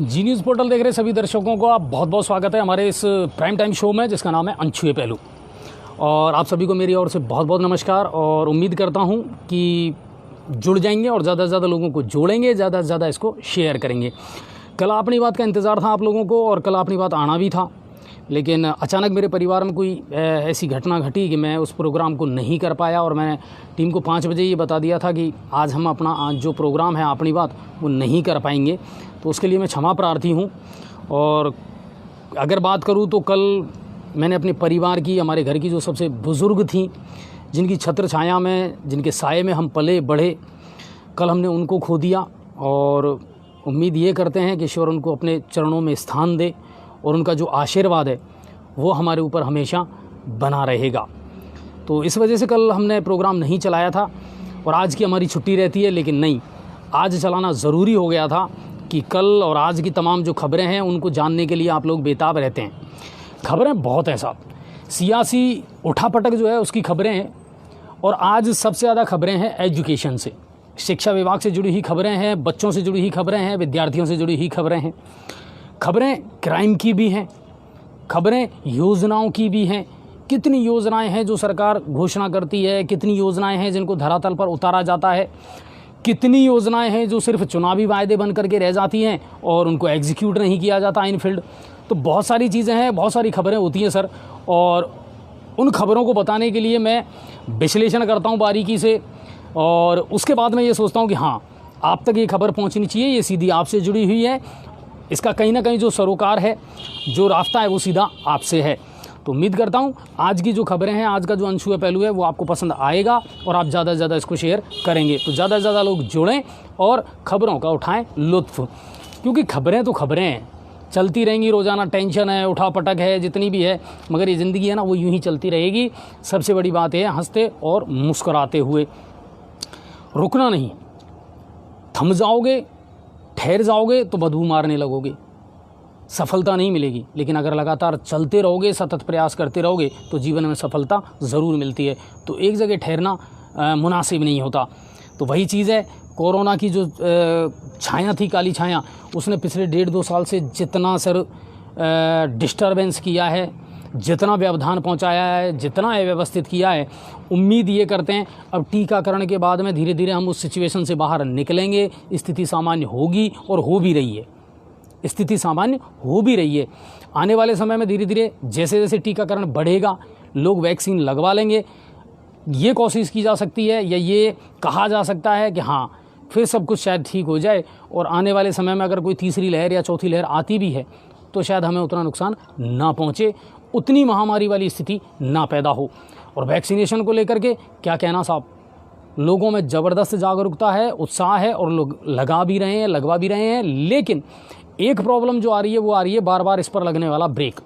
जी news portal देख रहे सभी दर्शकों को आप बहुत बहुत स्वागत है हमारे इस प्राइम टाइम शो में, जिसका नाम है अनछुए पहलू। और आप सभी को मेरी ओर से बहुत बहुत नमस्कार और उम्मीद करता हूं कि जुड़ जाएंगे और ज़्यादा से ज़्यादा लोगों को जोड़ेंगे, ज़्यादा से ज़्यादा इसको शेयर करेंगे। कल अपनी बात का इंतज़ार था आप लोगों को और कल अपनी बात आना भी था, लेकिन अचानक मेरे परिवार में कोई ऐसी घटना घटी कि मैं उस प्रोग्राम को नहीं कर पाया। और मैंने टीम को 5 बजे ये बता दिया था कि आज हम अपना जो प्रोग्राम है अपनी बात वो नहीं कर पाएंगे, तो उसके लिए मैं क्षमा प्रार्थी हूँ। और अगर बात करूँ तो कल मैंने अपने परिवार की, हमारे घर की जो सबसे बुज़ुर्ग थी, जिनकी छत्र छाया में, जिनके साये में हम पले बढ़े, कल हमने उनको खो दिया। और उम्मीद ये करते हैं कि ईश्वर उनको अपने चरणों में स्थान दे और उनका जो आशीर्वाद है वो हमारे ऊपर हमेशा बना रहेगा। तो इस वजह से कल हमने प्रोग्राम नहीं चलाया था और आज की हमारी छुट्टी रहती है, लेकिन नहीं, आज चलाना ज़रूरी हो गया था कि कल और आज की तमाम जो खबरें हैं उनको जानने के लिए आप लोग बेताब रहते हैं। खबरें बहुत हैं साहब, सियासी उठापटक जो है उसकी खबरें हैं, और आज सबसे ज़्यादा खबरें हैं एजुकेशन से, शिक्षा विभाग से जुड़ी ही खबरें हैं, बच्चों से जुड़ी ही खबरें हैं, विद्यार्थियों से जुड़ी ही खबरें हैं। खबरें क्राइम की भी हैं, खबरें योजनाओं की भी हैं। कितनी योजनाएं हैं जो सरकार घोषणा करती है, कितनी योजनाएं हैं जिनको धरातल पर उतारा जाता है, कितनी योजनाएं हैं जो सिर्फ चुनावी वायदे बन करके रह जाती हैं और उनको एग्जीक्यूट नहीं किया जाता इन फील्ड। तो बहुत सारी चीज़ें हैं, बहुत सारी खबरें होती हैं सर, और उन खबरों को बताने के लिए मैं विश्लेषण करता हूँ बारीकी से, और उसके बाद मैं ये सोचता हूँ कि हाँ, आप तक ये खबर पहुँचनी चाहिए, ये सीधी आपसे जुड़ी हुई है, इसका कहीं ना कहीं जो सरोकार है, जो रास्ता है वो सीधा आपसे है। तो उम्मीद करता हूँ आज की जो खबरें हैं, आज का जो अनछुआ पहलू है वो आपको पसंद आएगा और आप ज़्यादा से ज़्यादा इसको शेयर करेंगे। तो ज़्यादा से ज़्यादा लोग जुड़ें और ख़बरों का उठाएं लुत्फ़, क्योंकि खबरें तो खबरें हैं, चलती रहेंगी रोज़ाना। टेंशन है, उठापटक है, जितनी भी है, मगर ये ज़िंदगी है ना, वो यूँ ही चलती रहेगी। सबसे बड़ी बात है हंसते और मुस्कुराते हुए, रुकना नहीं। थम जाओगे, ठहर जाओगे तो बदबू मारने लगोगे, सफलता नहीं मिलेगी। लेकिन अगर लगातार चलते रहोगे, सतत प्रयास करते रहोगे, तो जीवन में सफलता ज़रूर मिलती है। तो एक जगह ठहरना मुनासिब नहीं होता। तो वही चीज़ है, कोरोना की जो छाया थी, काली छाया, उसने पिछले 1.5-2 साल से जितना सर डिस्टर्बेंस किया है, जितना व्यवधान पहुंचाया है, जितना अव्यवस्थित किया है, उम्मीद ये करते हैं अब टीकाकरण के बाद में धीरे धीरे हम उस सिचुएशन से बाहर निकलेंगे, स्थिति सामान्य होगी और हो भी रही है, स्थिति सामान्य हो भी रही है। आने वाले समय में धीरे धीरे जैसे जैसे टीकाकरण बढ़ेगा, लोग वैक्सीन लगवा लेंगे। ये कोशिश की जा सकती है या ये कहा जा सकता है कि हाँ, फिर सब कुछ शायद ठीक हो जाए, और आने वाले समय में अगर कोई तीसरी लहर या चौथी लहर आती भी है तो शायद हमें उतना नुकसान ना पहुँचे, उतनी महामारी वाली स्थिति ना पैदा हो। और वैक्सीनेशन को लेकर के क्या कहना साहब, लोगों में ज़बरदस्त जागरूकता है, उत्साह है, और लोग लगा भी रहे हैं, लगवा भी रहे हैं। लेकिन एक प्रॉब्लम जो आ रही है वो आ रही है बार बार इस पर लगने वाला ब्रेक।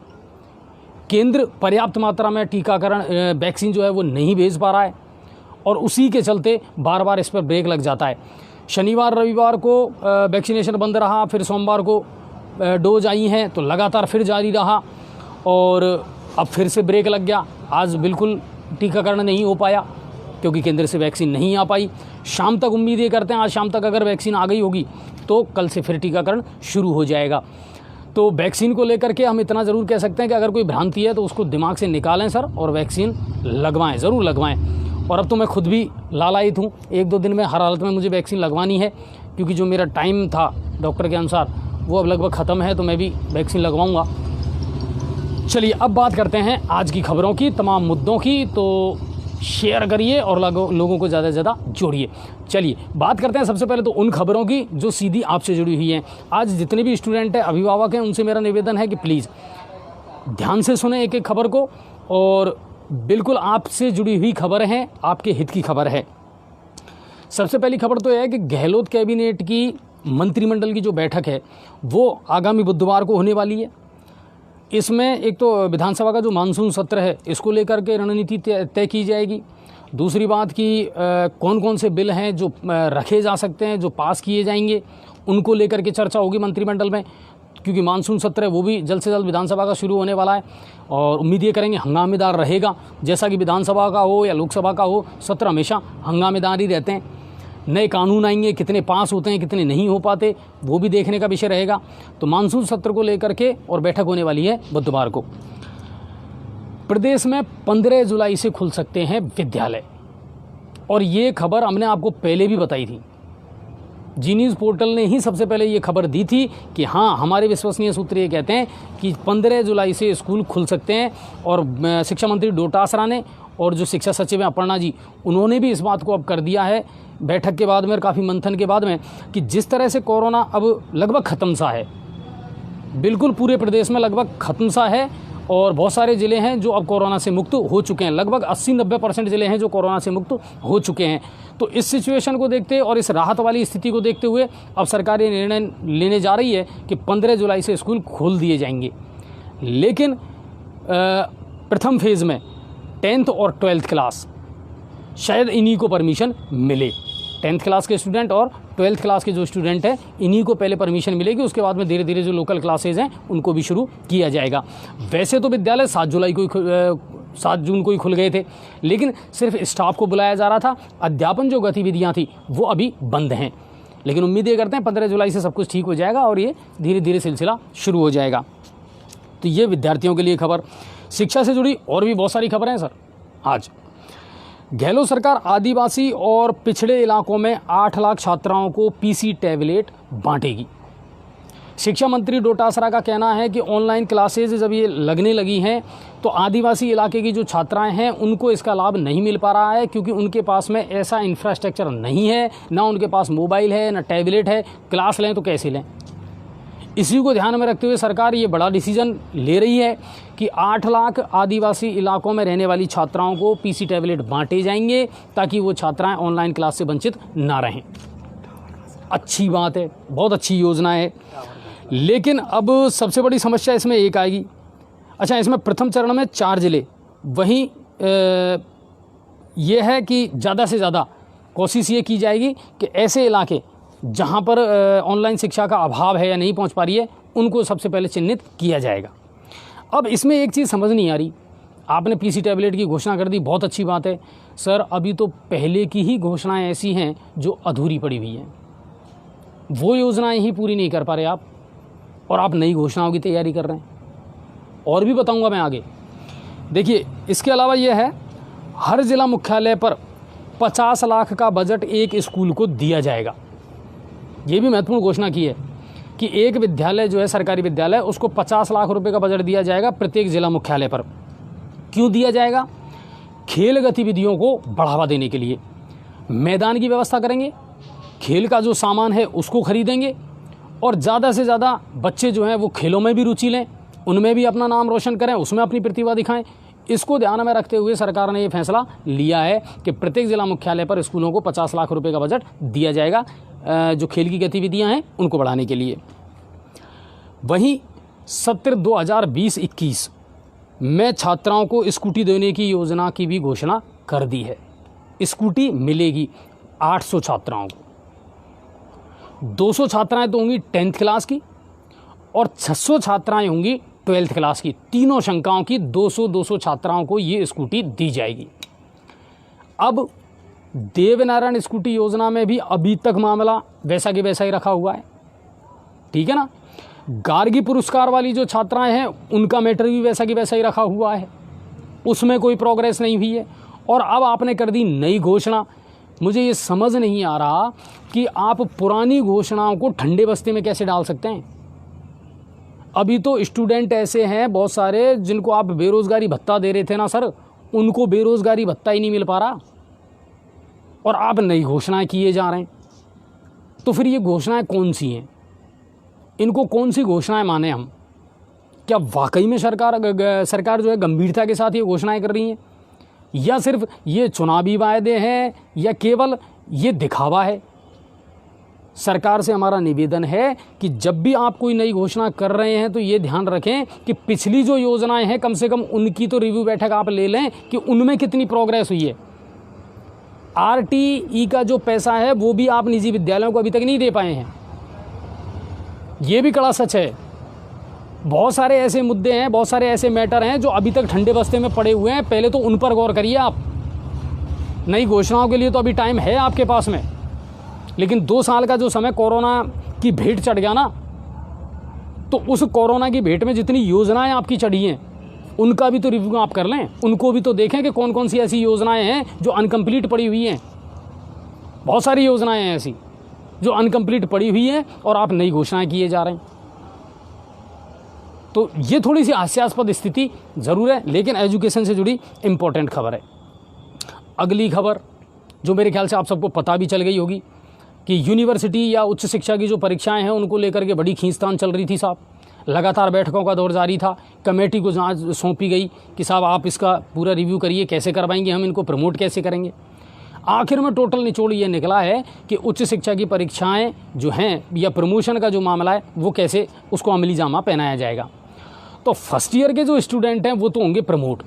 केंद्र पर्याप्त मात्रा में टीकाकरण वैक्सीन जो है वो नहीं भेज पा रहा है, और उसी के चलते बार बार इस पर ब्रेक लग जाता है। शनिवार रविवार को वैक्सीनेशन बंद रहा, फिर सोमवार को डोज आई हैं तो लगातार फिर जारी रहा, और अब फिर से ब्रेक लग गया। आज बिल्कुल टीकाकरण नहीं हो पाया क्योंकि केंद्र से वैक्सीन नहीं आ पाई। शाम तक उम्मीद ये करते हैं आज शाम तक अगर वैक्सीन आ गई होगी तो कल से फिर टीकाकरण शुरू हो जाएगा। तो वैक्सीन को लेकर के हम इतना ज़रूर कह सकते हैं कि अगर कोई भ्रांति है तो उसको दिमाग से निकालें सर, और वैक्सीन लगवाएं, ज़रूर लगवाएं। और अब तो मैं खुद भी लालायित हूँ, 1-2 दिन में हर हालत में मुझे वैक्सीन लगवानी है, क्योंकि जो मेरा टाइम था डॉक्टर के अनुसार वो अब लगभग ख़त्म है, तो मैं भी वैक्सीन लगवाऊँगा। चलिए अब बात करते हैं आज की खबरों की, तमाम मुद्दों की। तो शेयर करिए और लोगों को ज़्यादा से ज़्यादा जोड़िए। चलिए बात करते हैं सबसे पहले तो उन खबरों की जो सीधी आपसे जुड़ी हुई हैं। आज जितने भी स्टूडेंट हैं, अभिभावक हैं, उनसे मेरा निवेदन है कि प्लीज़ ध्यान से सुने एक एक खबर को, और बिल्कुल आपसे जुड़ी हुई खबर है, आपके हित की खबर है। सबसे पहली खबर तो यह है कि गहलोत कैबिनेट की मंत्रिमंडल की जो बैठक है वो आगामी बुधवार को होने वाली है। इसमें एक तो विधानसभा का जो मानसून सत्र है इसको लेकर के रणनीति तय की जाएगी। दूसरी बात कि कौन कौन से बिल हैं जो रखे जा सकते हैं, जो पास किए जाएंगे, उनको लेकर के चर्चा होगी मंत्रिमंडल में, क्योंकि मानसून सत्र है वो भी जल्द से जल्द विधानसभा का शुरू होने वाला है। और उम्मीद ये करेंगे हंगामेदार रहेगा, जैसा कि विधानसभा का हो या लोकसभा का हो, सत्र हमेशा हंगामेदार ही रहते हैं। नए कानून आएंगे, कितने पास होते हैं, कितने नहीं हो पाते, वो भी देखने का विषय रहेगा। तो मानसून सत्र को लेकर के और बैठक होने वाली है बुधवार को। प्रदेश में 15 जुलाई से खुल सकते हैं विद्यालय, और ये खबर हमने आपको पहले भी बताई थी। जी न्यूज़ पोर्टल ने ही सबसे पहले ये खबर दी थी कि हाँ, हमारे विश्वसनीय सूत्र ये कहते हैं कि 15 जुलाई से स्कूल खुल सकते हैं। और शिक्षा मंत्री डोटासरा ने और जो शिक्षा सचिव हैं अपर्णा जी, उन्होंने भी इस बात को अब कर दिया है बैठक के बाद में और काफ़ी मंथन के बाद में, कि जिस तरह से कोरोना अब लगभग ख़त्म सा है, बिल्कुल पूरे प्रदेश में लगभग ख़त्म सा है, और बहुत सारे ज़िले हैं जो अब कोरोना से मुक्त हो चुके हैं। लगभग 80-90% ज़िले हैं जो कोरोना से मुक्त हो चुके हैं। तो इस सिचुएशन को देखते और इस राहत वाली स्थिति को देखते हुए अब सरकार ये निर्णय लेने जा रही है कि 15 जुलाई से स्कूल खोल दिए जाएंगे। लेकिन प्रथम फेज़ में 10th और 12th क्लास, शायद इन्हीं को परमिशन मिले। 10th क्लास के स्टूडेंट और 12th क्लास के जो स्टूडेंट हैं, इन्हीं को पहले परमिशन मिलेगी। उसके बाद में धीरे धीरे जो लोकल क्लासेज हैं उनको भी शुरू किया जाएगा। वैसे तो विद्यालय 7 जून को ही खुल गए थे, लेकिन सिर्फ स्टाफ को बुलाया जा रहा था। अध्यापन जो गतिविधियां थी वो अभी बंद हैं, लेकिन उम्मीद ये करते हैं 15 जुलाई से सब कुछ ठीक हो जाएगा और ये धीरे धीरे सिलसिला शुरू हो जाएगा। तो ये विद्यार्थियों के लिए खबर। शिक्षा से जुड़ी और भी बहुत सारी खबरें हैं सर। आज गहलोत सरकार आदिवासी और पिछड़े इलाकों में 8 लाख छात्राओं को पीसी टैबलेट बांटेगी। शिक्षा मंत्री डोटासरा का कहना है कि ऑनलाइन क्लासेज जब ये लगने लगी हैं तो आदिवासी इलाके की जो छात्राएं हैं उनको इसका लाभ नहीं मिल पा रहा है, क्योंकि उनके पास में ऐसा इंफ्रास्ट्रक्चर नहीं है, ना उनके पास मोबाइल है, ना टैबलेट है। क्लास लें तो कैसे लें? इसी को ध्यान में रखते हुए सरकार ये बड़ा डिसीजन ले रही है कि 8 लाख आदिवासी इलाकों में रहने वाली छात्राओं को पीसी टैबलेट बांटे जाएंगे, ताकि वो छात्राएं ऑनलाइन क्लास से वंचित ना रहें। अच्छी बात है, बहुत अच्छी योजना है। लेकिन अब सबसे बड़ी समस्या इसमें एक आएगी। अच्छा, इसमें प्रथम चरण में 4 ज़िले, वहीं यह है कि ज़्यादा से ज़्यादा कोशिश ये की जाएगी कि ऐसे इलाके जहाँ पर ऑनलाइन शिक्षा का अभाव है या नहीं पहुँच पा रही है, उनको सबसे पहले चिन्हित किया जाएगा। अब इसमें एक चीज़ समझ नहीं आ रही, आपने पीसी टैबलेट की घोषणा कर दी, बहुत अच्छी बात है सर। अभी तो पहले की ही घोषणाएं ऐसी हैं जो अधूरी पड़ी हुई हैं, वो योजनाएं ही पूरी नहीं कर पा रहे आप, और आप नई घोषणाओं की तैयारी कर रहे हैं। और भी बताऊंगा मैं आगे। देखिए, इसके अलावा यह है, हर ज़िला मुख्यालय पर 50 लाख का बजट एक स्कूल को दिया जाएगा। ये भी महत्वपूर्ण घोषणा की है कि एक विद्यालय जो है, सरकारी विद्यालय, उसको 50 लाख रुपए का बजट दिया जाएगा प्रत्येक ज़िला मुख्यालय पर। क्यों दिया जाएगा? खेल गतिविधियों को बढ़ावा देने के लिए। मैदान की व्यवस्था करेंगे, खेल का जो सामान है उसको खरीदेंगे, और ज़्यादा से ज़्यादा बच्चे जो हैं वो खेलों में भी रुचि लें, उनमें भी अपना नाम रोशन करें, उसमें अपनी प्रतिभा दिखाएं। इसको ध्यान में रखते हुए सरकार ने ये फैसला लिया है कि प्रत्येक ज़िला मुख्यालय पर स्कूलों को 50 लाख रुपए का बजट दिया जाएगा, जो खेल की गतिविधियां हैं उनको बढ़ाने के लिए। वहीं सत्र 2020-21 में छात्राओं को स्कूटी देने की योजना की भी घोषणा कर दी है। स्कूटी मिलेगी 800 छात्राओं को। 200 छात्राएं तो होंगी 10th क्लास की, और 600 छात्राएं होंगी 12th क्लास की। तीनों शंकाओं की 200-200 छात्राओं को ये स्कूटी दी जाएगी। अब देवनारायण स्कूटी योजना में भी अभी तक मामला वैसा के वैसा ही रखा हुआ है, ठीक है ना। गार्गी पुरस्कार वाली जो छात्राएं हैं उनका मैटर भी वैसा की वैसा ही रखा हुआ है, उसमें कोई प्रोग्रेस नहीं हुई है। और अब आपने कर दी नई घोषणा। मुझे ये समझ नहीं आ रहा कि आप पुरानी घोषणाओं को ठंडे बस्ते में कैसे डाल सकते हैं। अभी तो स्टूडेंट ऐसे हैं बहुत सारे जिनको आप बेरोजगारी भत्ता दे रहे थे ना सर, उनको बेरोजगारी भत्ता ही नहीं मिल पा रहा, और आप नई घोषणाएं किए जा रहे हैं। तो फिर ये घोषणाएं कौन सी हैं? इनको कौन सी घोषणाएं माने हम? क्या वाकई में सरकार जो है गंभीरता के साथ ये घोषणाएं कर रही हैं, या सिर्फ ये चुनावी वायदे हैं, या केवल ये दिखावा है? सरकार से हमारा निवेदन है कि जब भी आप कोई नई घोषणा कर रहे हैं तो ये ध्यान रखें कि पिछली जो योजनाएं हैं कम से कम उनकी तो रिव्यू बैठक आप ले लें कि उनमें कितनी प्रोग्रेस हुई है। आरटीई का जो पैसा है वो भी आप निजी विद्यालयों को अभी तक नहीं दे पाए हैं, ये भी कड़ा सच है। बहुत सारे ऐसे मुद्दे हैं, बहुत सारे ऐसे मैटर हैं जो अभी तक ठंडे बस्ते में पड़े हुए हैं। पहले तो उन पर गौर करिए आप। नई घोषणाओं के लिए तो अभी टाइम है आपके पास में, लेकिन 2 साल का जो समय कोरोना की भेंट चढ़ गया ना, तो उस कोरोना की भेंट में जितनी योजनाएं आपकी चढ़ी हैं उनका भी तो रिव्यू आप कर लें, उनको भी तो देखें कि कौन कौन सी ऐसी योजनाएं हैं जो अनकम्प्लीट पड़ी हुई हैं। बहुत सारी योजनाएं हैं ऐसी जो अनकम्प्लीट पड़ी हुई हैं और आप नई घोषणाएं किए जा रहे हैं। तो ये थोड़ी सी हास्यास्पद स्थिति ज़रूर है, लेकिन एजुकेशन से जुड़ी इम्पोर्टेंट खबर है। अगली खबर जो मेरे ख्याल से आप सबको पता भी चल गई होगी कि यूनिवर्सिटी या उच्च शिक्षा की जो परीक्षाएं हैं उनको लेकर के बड़ी खींचतान चल रही थी साहब। लगातार बैठकों का दौर जारी था। कमेटी को जांच सौंपी गई कि साहब आप इसका पूरा रिव्यू करिए, कैसे करवाएंगे हम इनको, प्रमोट कैसे करेंगे। आखिर में टोटल निचोड़ ये निकला है कि उच्च शिक्षा की परीक्षाएं जो हैं या प्रमोशन का जो मामला है वो कैसे उसको अमली जामा पहनाया जाएगा। तो फर्स्ट ईयर के जो स्टूडेंट हैं वो तो होंगे प्रमोट।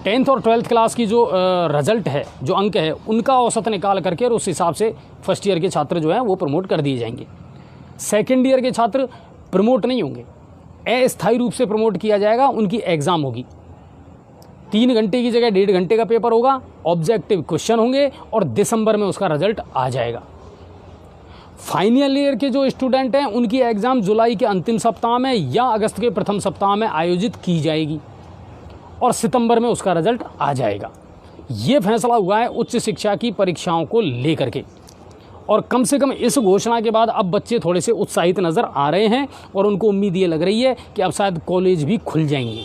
10th और 12th क्लास की जो रिजल्ट है, जो अंक है, उनका औसत निकाल करके और उस हिसाब से फर्स्ट ईयर के छात्र जो हैं वो प्रमोट कर दिए जाएंगे। सेकेंड ईयर के छात्र प्रमोट नहीं होंगे, अस्थायी रूप से प्रमोट किया जाएगा। उनकी एग्ज़ाम होगी, 3 घंटे की जगह 1.5 घंटे का पेपर होगा, ऑब्जेक्टिव क्वेश्चन होंगे और दिसंबर में उसका रिजल्ट आ जाएगा। फाइनल ईयर के जो स्टूडेंट हैं उनकी एग्ज़ाम जुलाई के अंतिम सप्ताह में या अगस्त के प्रथम सप्ताह में आयोजित की जाएगी और सितंबर में उसका रिजल्ट आ जाएगा। ये फैसला हुआ है उच्च शिक्षा की परीक्षाओं को लेकर के, और कम से कम इस घोषणा के बाद अब बच्चे थोड़े से उत्साहित नज़र आ रहे हैं और उनको उम्मीद ये लग रही है कि अब शायद कॉलेज भी खुल जाएंगे।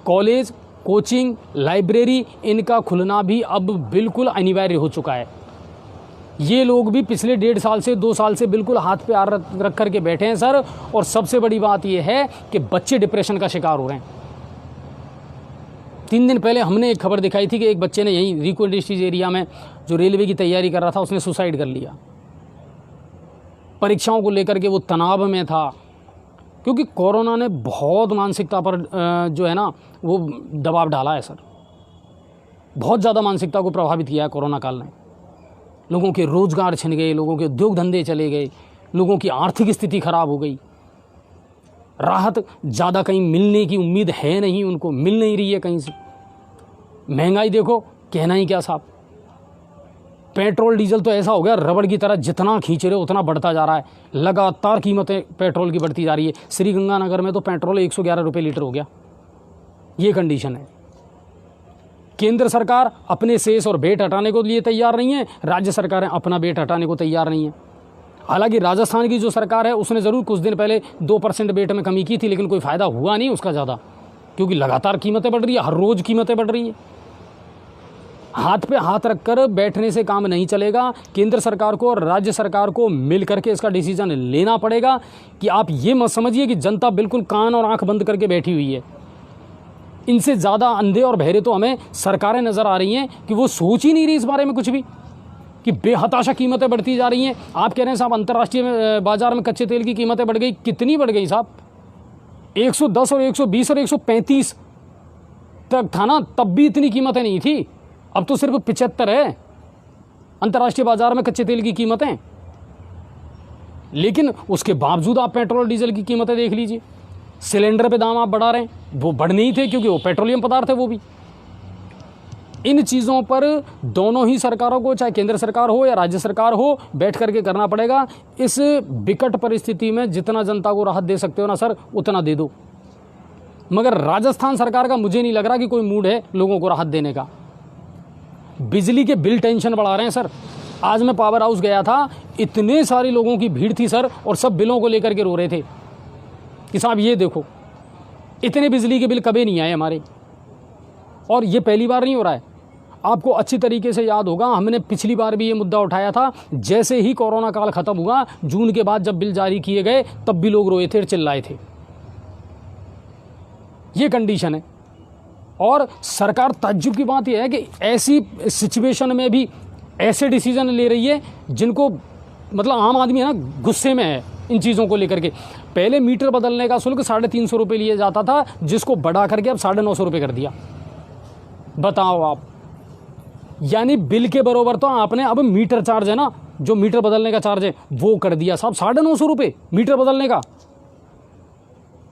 कॉलेज, कोचिंग, लाइब्रेरी, इनका खुलना भी अब बिल्कुल अनिवार्य हो चुका है। ये लोग भी पिछले 1.5 साल से 2 साल से बिल्कुल हाथ पे हाथ रख कर के बैठे हैं सर। और सबसे बड़ी बात ये है कि बच्चे डिप्रेशन का शिकार हो रहे हैं। 3 दिन पहले हमने एक खबर दिखाई थी कि एक बच्चे ने यहीं रिको इंडस्ट्रीज एरिया में जो रेलवे की तैयारी कर रहा था उसने सुसाइड कर लिया। परीक्षाओं को लेकर के वो तनाव में था, क्योंकि कोरोना ने बहुत मानसिकता पर जो है ना वो दबाव डाला है सर। बहुत ज़्यादा मानसिकता को प्रभावित किया है कोरोना काल ने। लोगों के रोज़गार छिन गए, लोगों के उद्योग धंधे चले गए, लोगों की आर्थिक स्थिति खराब हो गई। राहत ज़्यादा कहीं मिलने की उम्मीद है नहीं, उनको मिल नहीं रही है कहीं से। महंगाई देखो, कहना ही क्या साहब। पेट्रोल डीजल तो ऐसा हो गया रबड़ की तरह, जितना खींच रहे उतना बढ़ता जा रहा है। लगातार कीमतें पेट्रोल की बढ़ती जा रही है। श्रीगंगानगर में तो पेट्रोल 111 रुपये लीटर हो गया। ये कंडीशन है। केंद्र सरकार अपने सेस और वेट हटाने को लिए तैयार नहीं है, राज्य सरकारें अपना वेट हटाने को तैयार नहीं है। हालांकि राजस्थान की जो सरकार है उसने ज़रूर कुछ दिन पहले 2% वेट में कमी की थी, लेकिन कोई फ़ायदा हुआ नहीं उसका ज़्यादा, क्योंकि लगातार कीमतें बढ़ रही है, हर रोज़ कीमतें बढ़ रही है। हाथ पे हाथ रखकर बैठने से काम नहीं चलेगा। केंद्र सरकार को और राज्य सरकार को मिल करके इसका डिसीजन लेना पड़ेगा कि आप ये मत समझिए कि जनता बिल्कुल कान और आंख बंद करके बैठी हुई है। इनसे ज़्यादा अंधे और बहरे तो हमें सरकारें नज़र आ रही हैं कि वो सोच ही नहीं रही इस बारे में कुछ भी, कि बेहताशा कीमतें बढ़ती जा रही हैं। आप कह रहे हैं साहब अंतर्राष्ट्रीय बाजार में कच्चे तेल की कीमतें बढ़ गई। कितनी बढ़ गई साहब? 110 और 120 और 135 तक था ना, तब भी इतनी कीमतें नहीं थी। अब तो सिर्फ 75 है अंतर्राष्ट्रीय बाजार में कच्चे तेल की कीमतें। लेकिन उसके बावजूद आप पेट्रोल डीजल की कीमतें देख लीजिए। सिलेंडर पे दाम आप बढ़ा रहे हैं, वो बढ़ने ही थे क्योंकि वो पेट्रोलियम पदार्थ है वो भी। इन चीज़ों पर दोनों ही सरकारों को, चाहे केंद्र सरकार हो या राज्य सरकार हो, बैठ करके करना पड़ेगा। इस विकट परिस्थिति में जितना जनता को राहत दे सकते हो ना सर, उतना दे दो। मगर राजस्थान सरकार का मुझे नहीं लग रहा कि कोई मूड है लोगों को राहत देने का। बिजली के बिल टेंशन बढ़ा रहे हैं सर। आज मैं पावर हाउस गया था, इतने सारे लोगों की भीड़ थी सर, और सब बिलों को लेकर के रो रहे थे कि साहब ये देखो इतने बिजली के बिल कभी नहीं आए हमारे। और ये पहली बार नहीं हो रहा है। आपको अच्छी तरीके से याद होगा, हमने पिछली बार भी ये मुद्दा उठाया था। जैसे ही कोरोना काल खत्म हुआ, जून के बाद जब बिल जारी किए गए, तब भी लोग रोए थे और चिल्लाए थे। ये कंडीशन है। और सरकार, ताज्जुब की बात यह है कि ऐसी सिचुएशन में भी ऐसे डिसीजन ले रही है जिनको मतलब आम आदमी है ना गुस्से में है इन चीज़ों को लेकर के। पहले मीटर बदलने का शुल्क 350 रुपये लिए जाता था, जिसको बढ़ा करके अब 950 रुपये कर दिया। बताओ आप, यानी बिल के बराबर तो आपने अब मीटर चार्ज है ना, जो मीटर बदलने का चार्ज है वो कर दिया साहब 950 रुपये मीटर बदलने का।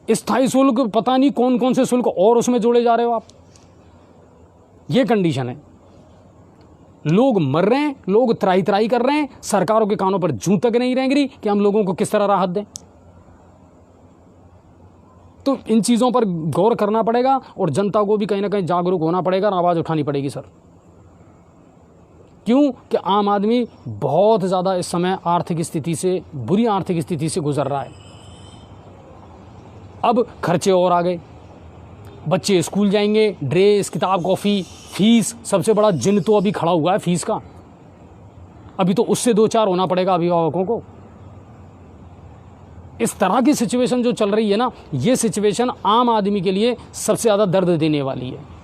स्थायी शुल्क पता नहीं कौन कौन से शुल्क और उसमें जोड़े जा रहे हो आप। ये कंडीशन है। लोग मर रहे हैं, लोग त्राही त्राही कर रहे हैं, सरकारों के कानों पर जूं तक नहीं रेंग रही कि हम लोगों को किस तरह राहत दें। तो इन चीज़ों पर गौर करना पड़ेगा और जनता को भी कहीं ना कहीं जागरूक होना पड़ेगा और आवाज़ उठानी पड़ेगी सर। क्यों कि आम आदमी बहुत ज़्यादा इस समय आर्थिक स्थिति से, बुरी आर्थिक स्थिति से गुजर रहा है। अब खर्चे और आ गए, बच्चे स्कूल जाएंगे, ड्रेस, किताब, कॉफ़ी, फीस, सबसे बड़ा जिन तो अभी खड़ा हुआ है फीस का। अभी तो उससे दो चार होना पड़ेगा अभिभावकों को। इस तरह की सिचुएशन जो चल रही है ना, ये सिचुएशन आम आदमी के लिए सबसे ज़्यादा दर्द देने वाली है।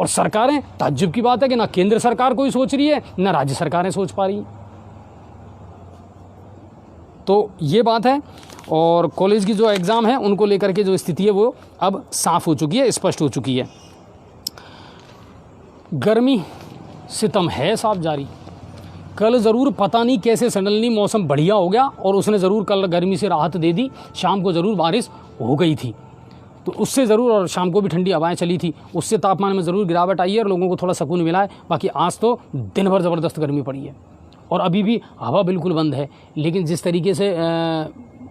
और सरकारें, ताज्जुब की बात है कि ना केंद्र सरकार कोई सोच रही है, ना राज्य सरकारें सोच पा रही। तो ये बात है। और कॉलेज की जो एग्ज़ाम है उनको लेकर के जो स्थिति है वो अब साफ हो चुकी है, स्पष्ट हो चुकी है। गर्मी सितम है साफ जारी। कल ज़रूर पता नहीं कैसे सडनली मौसम बढ़िया हो गया और उसने ज़रूर कल गर्मी से राहत दे दी। शाम को ज़रूर बारिश हो गई थी तो उससे ज़रूर, और शाम को भी ठंडी हवाएं चली थी, उससे तापमान में ज़रूर गिरावट आई है और लोगों को थोड़ा सुकून मिला है। बाकी आज तो दिन भर ज़बरदस्त गर्मी पड़ी है और अभी भी हवा बिल्कुल बंद है। लेकिन जिस तरीके से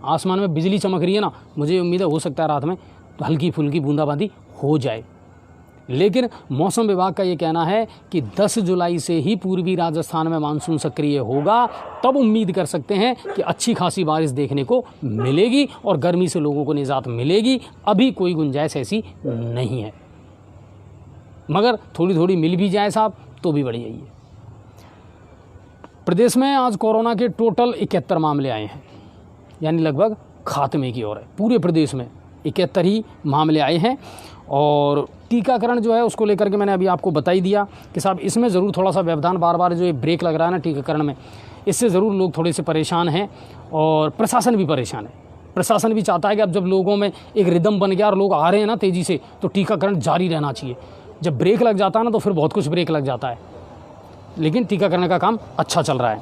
आसमान में बिजली चमक रही है ना, मुझे उम्मीद है हो सकता है रात में तो हल्की फुल्की बूंदाबांदी हो जाए। लेकिन मौसम विभाग का ये कहना है कि 10 जुलाई से ही पूर्वी राजस्थान में मानसून सक्रिय होगा, तब उम्मीद कर सकते हैं कि अच्छी खासी बारिश देखने को मिलेगी और गर्मी से लोगों को निजात मिलेगी। अभी कोई गुंजाइश ऐसी नहीं है, मगर थोड़ी थोड़ी मिल भी जाए साहब तो भी बढ़िया ही है। प्रदेश में आज कोरोना के टोटल 71 मामले आए हैं, यानी लगभग खात्मे की ओर है। पूरे प्रदेश में 71 ही मामले आए हैं। और टीकाकरण जो है उसको लेकर के मैंने अभी आपको बता ही दिया कि साहब इसमें ज़रूर थोड़ा सा व्यवधान, बार बार जो ये ब्रेक लग रहा है ना टीकाकरण में, इससे ज़रूर लोग थोड़े से परेशान हैं और प्रशासन भी परेशान है। प्रशासन भी चाहता है कि अब जब लोगों में एक रिदम बन गया और लोग आ रहे हैं ना तेज़ी से, तो टीकाकरण जारी रहना चाहिए। जब ब्रेक लग जाता है ना तो फिर बहुत कुछ ब्रेक लग जाता है। लेकिन टीकाकरण का काम अच्छा चल रहा है।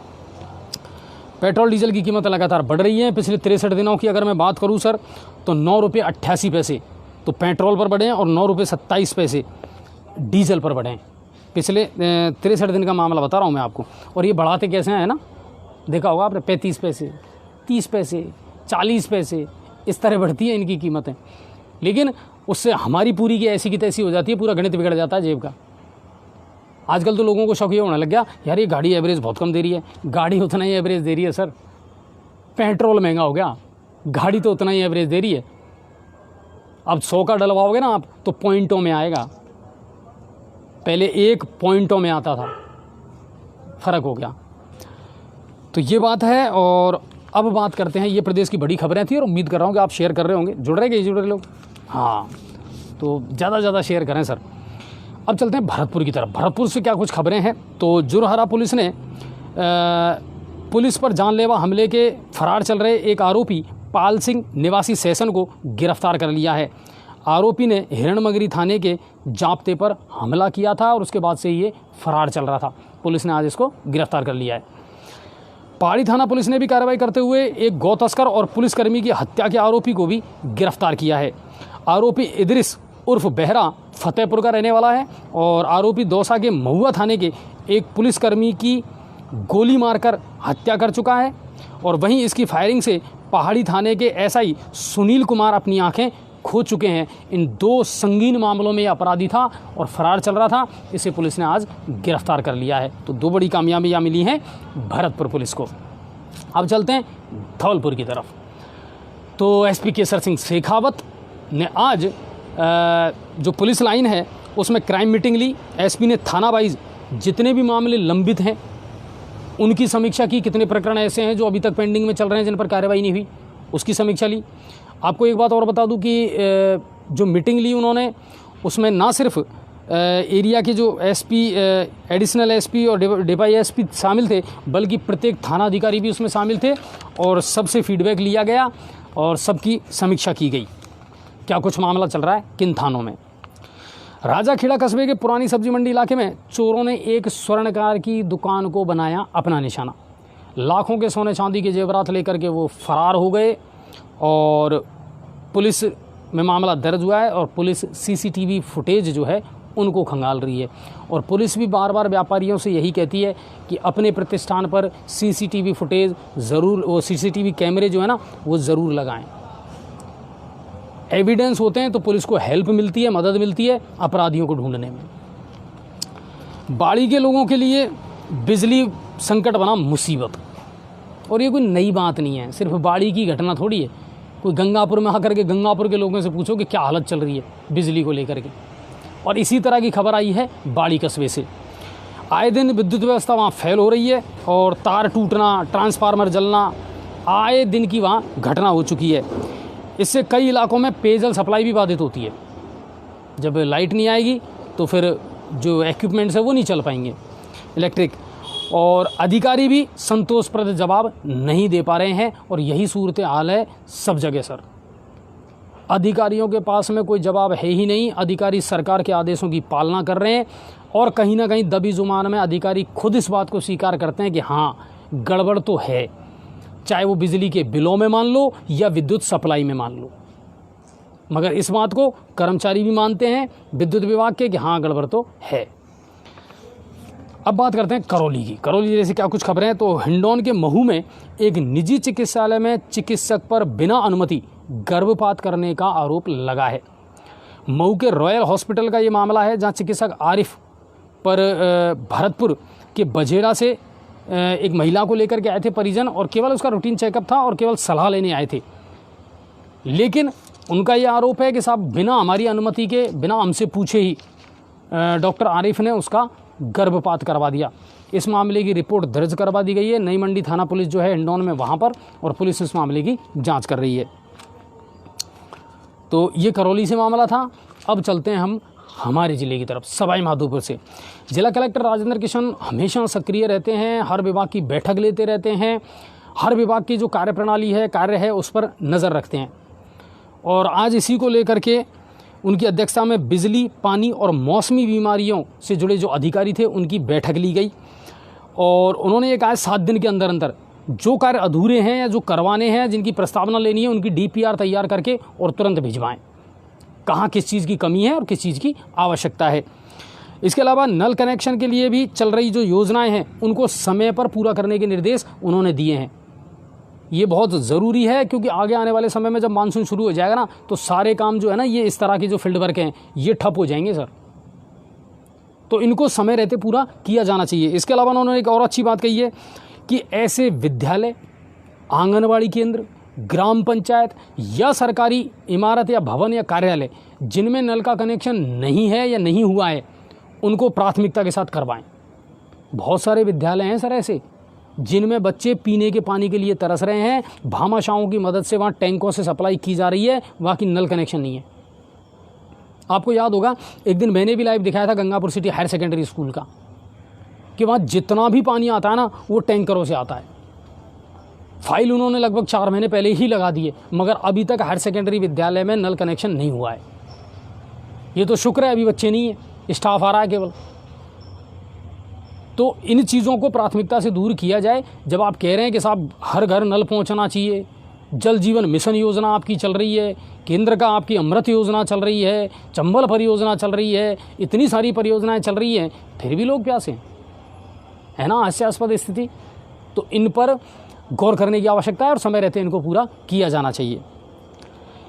पेट्रोल डीजल की कीमत लगातार बढ़ रही है। पिछले 63 दिनों की अगर मैं बात करूं सर तो 9 रुपये 88 पैसे तो पेट्रोल पर बढ़े हैं और 9 रुपये 27 पैसे डीजल पर बढ़े हैं। पिछले 63 दिन का मामला बता रहा हूं मैं आपको। और ये बढ़ाते कैसे हैं ना, देखा होगा आपने, 35 पैसे, 30 पैसे, 40 पैसे, इस तरह बढ़ती है इनकी कीमतें। लेकिन उससे हमारी पूरी की ऐसी की तैसी हो जाती है, पूरा गणित बिगड़ जाता है जेब का। आजकल तो लोगों को शौक ये होने लग गया, यार ये गाड़ी एवरेज बहुत कम दे रही है। गाड़ी उतना ही एवरेज दे रही है सर, पेट्रोल महंगा हो गया, गाड़ी तो उतना ही एवरेज दे रही है। अब 100 का डलवाओगे ना आप तो पॉइंटों में आएगा, पहले 1 पॉइंटों में आता था, फ़र्क हो गया। तो ये बात है। और अब बात करते हैं, ये प्रदेश की बड़ी खबरें थी और उम्मीद कर रहा हूँ कि आप शेयर कर रहे होंगे। जुड़ रहे लोग? हाँ, तो ज़्यादा से ज़्यादा शेयर करें सर। अब चलते हैं भरतपुर की तरफ। भरतपुर से क्या कुछ खबरें हैं। तो जुरहरा पुलिस ने पुलिस पर जानलेवा हमले के फरार चल रहे एक आरोपी पाल सिंह निवासी सेशन को गिरफ्तार कर लिया है। आरोपी ने हिरणमगरी थाने के जाब्ते पर हमला किया था और उसके बाद से ये फरार चल रहा था। पुलिस ने आज इसको गिरफ्तार कर लिया है। पहाड़ी थाना पुलिस ने भी कार्रवाई करते हुए एक गौ तस्कर और पुलिसकर्मी की हत्या के आरोपी को भी गिरफ्तार किया है। आरोपी इदरिस उर्फ बेहरा फतेहपुर का रहने वाला है और आरोपी दौसा के महुआ थाने के एक पुलिसकर्मी की गोली मारकर हत्या कर चुका है। और वहीं इसकी फायरिंग से पहाड़ी थाने के एसआई सुनील कुमार अपनी आंखें खो चुके हैं। इन 2 संगीन मामलों में अपराधी था और फरार चल रहा था। इसे पुलिस ने आज गिरफ्तार कर लिया है। तो 2 बड़ी कामयाबियां मिली हैं भरतपुर पुलिस को। अब चलते हैं धौलपुर की तरफ। तो एसपी केसर सिंह शेखावत ने आज जो पुलिस लाइन है उसमें क्राइम मीटिंग ली। एसपी ने थाना वाइज जितने भी मामले लंबित हैं उनकी समीक्षा की। कितने प्रकरण ऐसे हैं जो अभी तक पेंडिंग में चल रहे हैं जिन पर कार्रवाई नहीं हुई, उसकी समीक्षा ली। आपको एक बात और बता दूं कि जो मीटिंग ली उन्होंने, उसमें ना सिर्फ एरिया के जो एसपी, एडिशनल एसपी और डिवाई एसपी शामिल थे, बल्कि प्रत्येक थाना अधिकारी भी उसमें शामिल थे और सबसे फीडबैक लिया गया और सबकी समीक्षा की गई। क्या कुछ मामला चल रहा है किन थानों में। राजाखेड़ा कस्बे के पुरानी सब्जी मंडी इलाके में चोरों ने एक स्वर्णकार की दुकान को बनाया अपना निशाना। लाखों के सोने चांदी के जेवरात लेकर के वो फरार हो गए और पुलिस में मामला दर्ज हुआ है और पुलिस सीसीटीवी फुटेज जो है उनको खंगाल रही है। और पुलिस भी बार बार व्यापारियों से यही कहती है कि अपने प्रतिष्ठान पर सीसीटीवी फुटेज ज़रूर, वो सीसीटीवी कैमरे जो है ना वो ज़रूर लगाएं। एविडेंस होते हैं तो पुलिस को हेल्प मिलती है, मदद मिलती है अपराधियों को ढूंढने में। बाड़ी के लोगों के लिए बिजली संकट बना मुसीबत, और ये कोई नई बात नहीं है, सिर्फ बाड़ी की घटना थोड़ी है। कोई गंगापुर में आकर के गंगापुर के लोगों से पूछो कि क्या हालत चल रही है बिजली को लेकर के। और इसी तरह की खबर आई है बाड़ी कस्बे से। आए दिन विद्युत व्यवस्था वहाँ फेल हो रही है और तार टूटना, ट्रांसफार्मर जलना, आए दिन की वहाँ घटना हो चुकी है। इससे कई इलाकों में पेयजल सप्लाई भी बाधित होती है। जब लाइट नहीं आएगी तो फिर जो इक्विपमेंट्स है वो नहीं चल पाएंगे इलेक्ट्रिक, और अधिकारी भी संतोषप्रद जवाब नहीं दे पा रहे हैं। और यही सूरत हाल है सब जगह सर। अधिकारियों के पास में कोई जवाब है ही नहीं। अधिकारी सरकार के आदेशों की पालना कर रहे हैं और कहीं ना कहीं दबी जुबान में अधिकारी खुद इस बात को स्वीकार करते हैं कि हाँ गड़बड़ तो है, चाहे वो बिजली के बिलों में मान लो या विद्युत सप्लाई में मान लो। मगर इस बात को कर्मचारी भी मानते हैं विद्युत विभाग के कि हाँ गड़बड़ तो है। अब बात करते हैं करौली की। करौली जैसे क्या कुछ खबरें हैं तो हिंडौन के महू में एक निजी चिकित्सालय में चिकित्सक पर बिना अनुमति गर्भपात करने का आरोप लगा है। महू के रॉयल हॉस्पिटल का ये मामला है, जहां चिकित्सक आरिफ पर भरतपुर के बजेड़ा से एक महिला को लेकर के आए थे परिजन, और केवल उसका रूटीन चेकअप था और केवल सलाह लेने आए थे। लेकिन उनका ये आरोप है कि साहब बिना हमारी अनुमति के, बिना हमसे पूछे ही डॉक्टर आरिफ ने उसका गर्भपात करवा दिया। इस मामले की रिपोर्ट दर्ज करवा दी गई है। नई मंडी थाना पुलिस जो है हिंडौन में वहाँ पर, और पुलिस इस मामले की जांच कर रही है। तो ये करौली से मामला था। अब चलते हैं हम हमारे ज़िले की तरफ, सवाई माधोपुर से। जिला कलेक्टर राजेंद्र किशन हमेशा सक्रिय रहते हैं, हर विभाग की बैठक लेते रहते हैं, हर विभाग की जो कार्यप्रणाली है, कार्य है, उस पर नज़र रखते हैं। और आज इसी को लेकर के उनकी अध्यक्षता में बिजली, पानी और मौसमी बीमारियों से जुड़े जो अधिकारी थे उनकी बैठक ली गई। और उन्होंने ये कहा 7 दिन के अंदर अंदर जो कार्य अधूरे हैं या जो करवाने हैं, जिनकी प्रस्तावना लेनी है, उनकी DPR तैयार करके और तुरंत भिजवाएं। कहाँ किस चीज़ की कमी है और किस चीज़ की आवश्यकता है। इसके अलावा नल कनेक्शन के लिए भी चल रही जो योजनाएं हैं उनको समय पर पूरा करने के निर्देश उन्होंने दिए हैं। ये बहुत ज़रूरी है क्योंकि आगे आने वाले समय में जब मानसून शुरू हो जाएगा ना तो सारे काम जो है ना, ये इस तरह के जो फील्ड वर्क हैं ये ठप हो जाएंगे सर। तो इनको समय रहते पूरा किया जाना चाहिए। इसके अलावा उन्होंने एक और अच्छी बात कही है कि ऐसे विद्यालय, आंगनबाड़ी केंद्र, ग्राम पंचायत या सरकारी इमारत या भवन या कार्यालय जिनमें नल का कनेक्शन नहीं है या नहीं हुआ है, उनको प्राथमिकता के साथ करवाएं। बहुत सारे विद्यालय हैं सर ऐसे जिनमें बच्चे पीने के पानी के लिए तरस रहे हैं, भामाशाहों की मदद से वहाँ टैंकों से सप्लाई की जा रही है, वहाँ की नल कनेक्शन नहीं है। आपको याद होगा एक दिन मैंने भी लाइव दिखाया था Gangapur city higher secondary school का, कि वहाँ जितना भी पानी आता है ना वो टैंकरों से आता है। फाइल उन्होंने लगभग 4 महीने पहले ही लगा दिए, मगर अभी तक हायर सेकेंडरी विद्यालय में नल कनेक्शन नहीं हुआ है। ये तो शुक्र है अभी बच्चे नहीं है, स्टाफ आ रहा है केवल। तो इन चीज़ों को प्राथमिकता से दूर किया जाए। जब आप कह रहे हैं कि साहब हर घर नल पहुंचना चाहिए, जल जीवन मिशन योजना आपकी चल रही है, केंद्र का आपकी अमृत योजना चल रही है, चंबल परियोजना चल रही है, इतनी सारी परियोजनाएं चल रही हैं, फिर भी लोग प्यासे है ना, हास्यास्पद स्थिति। तो इन पर गौर करने की आवश्यकता है और समय रहते इनको पूरा किया जाना चाहिए।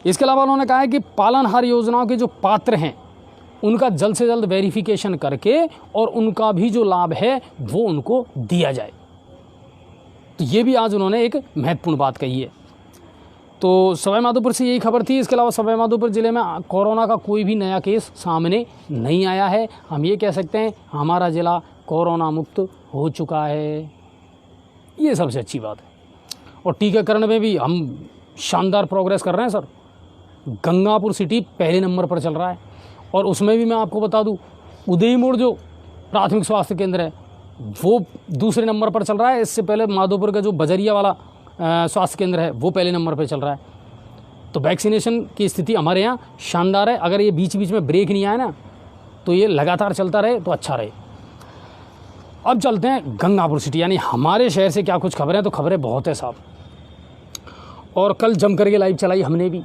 इसके अलावा उन्होंने कहा है कि पालनहार योजनाओं के जो पात्र हैं उनका जल्द से जल्द वेरिफिकेशन करके और उनका भी जो लाभ है वो उनको दिया जाए। तो ये भी आज उन्होंने एक महत्वपूर्ण बात कही है। तो सवाई माधोपुर से यही खबर थी। इसके अलावा सवाई माधोपुर ज़िले में कोरोना का कोई भी नया केस सामने नहीं आया है। हम ये कह सकते हैं हमारा ज़िला कोरोना मुक्त हो चुका है, ये सबसे अच्छी बात है। और टीकाकरण में भी हम शानदार प्रोग्रेस कर रहे हैं सर। गंगापुर सिटी पहले नंबर पर चल रहा है, और उसमें भी मैं आपको बता दूं उदय मोड़ जो प्राथमिक स्वास्थ्य केंद्र है वो दूसरे नंबर पर चल रहा है। इससे पहले माधोपुर का जो बजरिया वाला स्वास्थ्य केंद्र है वो पहले नंबर पर चल रहा है। तो वैक्सीनेशन की स्थिति हमारे यहाँ शानदार है। अगर ये बीच बीच में ब्रेक नहीं आया ना तो ये लगातार चलता रहे तो अच्छा रहे। अब चलते हैं गंगापुर सिटी यानी हमारे शहर से क्या कुछ खबरें। तो खबरें बहुत है साहब, और कल जम करके लाइव चलाई हमने भी।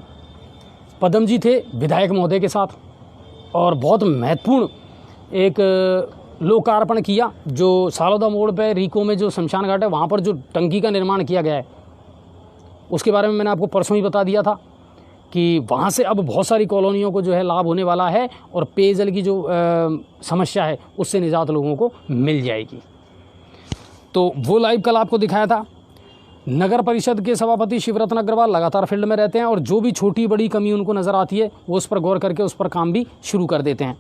पदम जी थे विधायक महोदय के साथ और बहुत महत्वपूर्ण एक लोकार्पण किया, जो सालोदा मोड़ पे रीको में जो शमशान घाट है वहाँ पर जो टंकी का निर्माण किया गया है, उसके बारे में मैंने आपको परसों ही बता दिया था कि वहाँ से अब बहुत सारी कॉलोनियों को जो है लाभ होने वाला है और पेयजल की जो समस्या है उससे निजात लोगों को मिल जाएगी। तो वो लाइव कल आपको दिखाया था। नगर परिषद के सभापति शिवरत्न अग्रवाल लगातार फील्ड में रहते हैं और जो भी छोटी बड़ी कमी उनको नज़र आती है वो उस पर गौर करके उस पर काम भी शुरू कर देते हैं।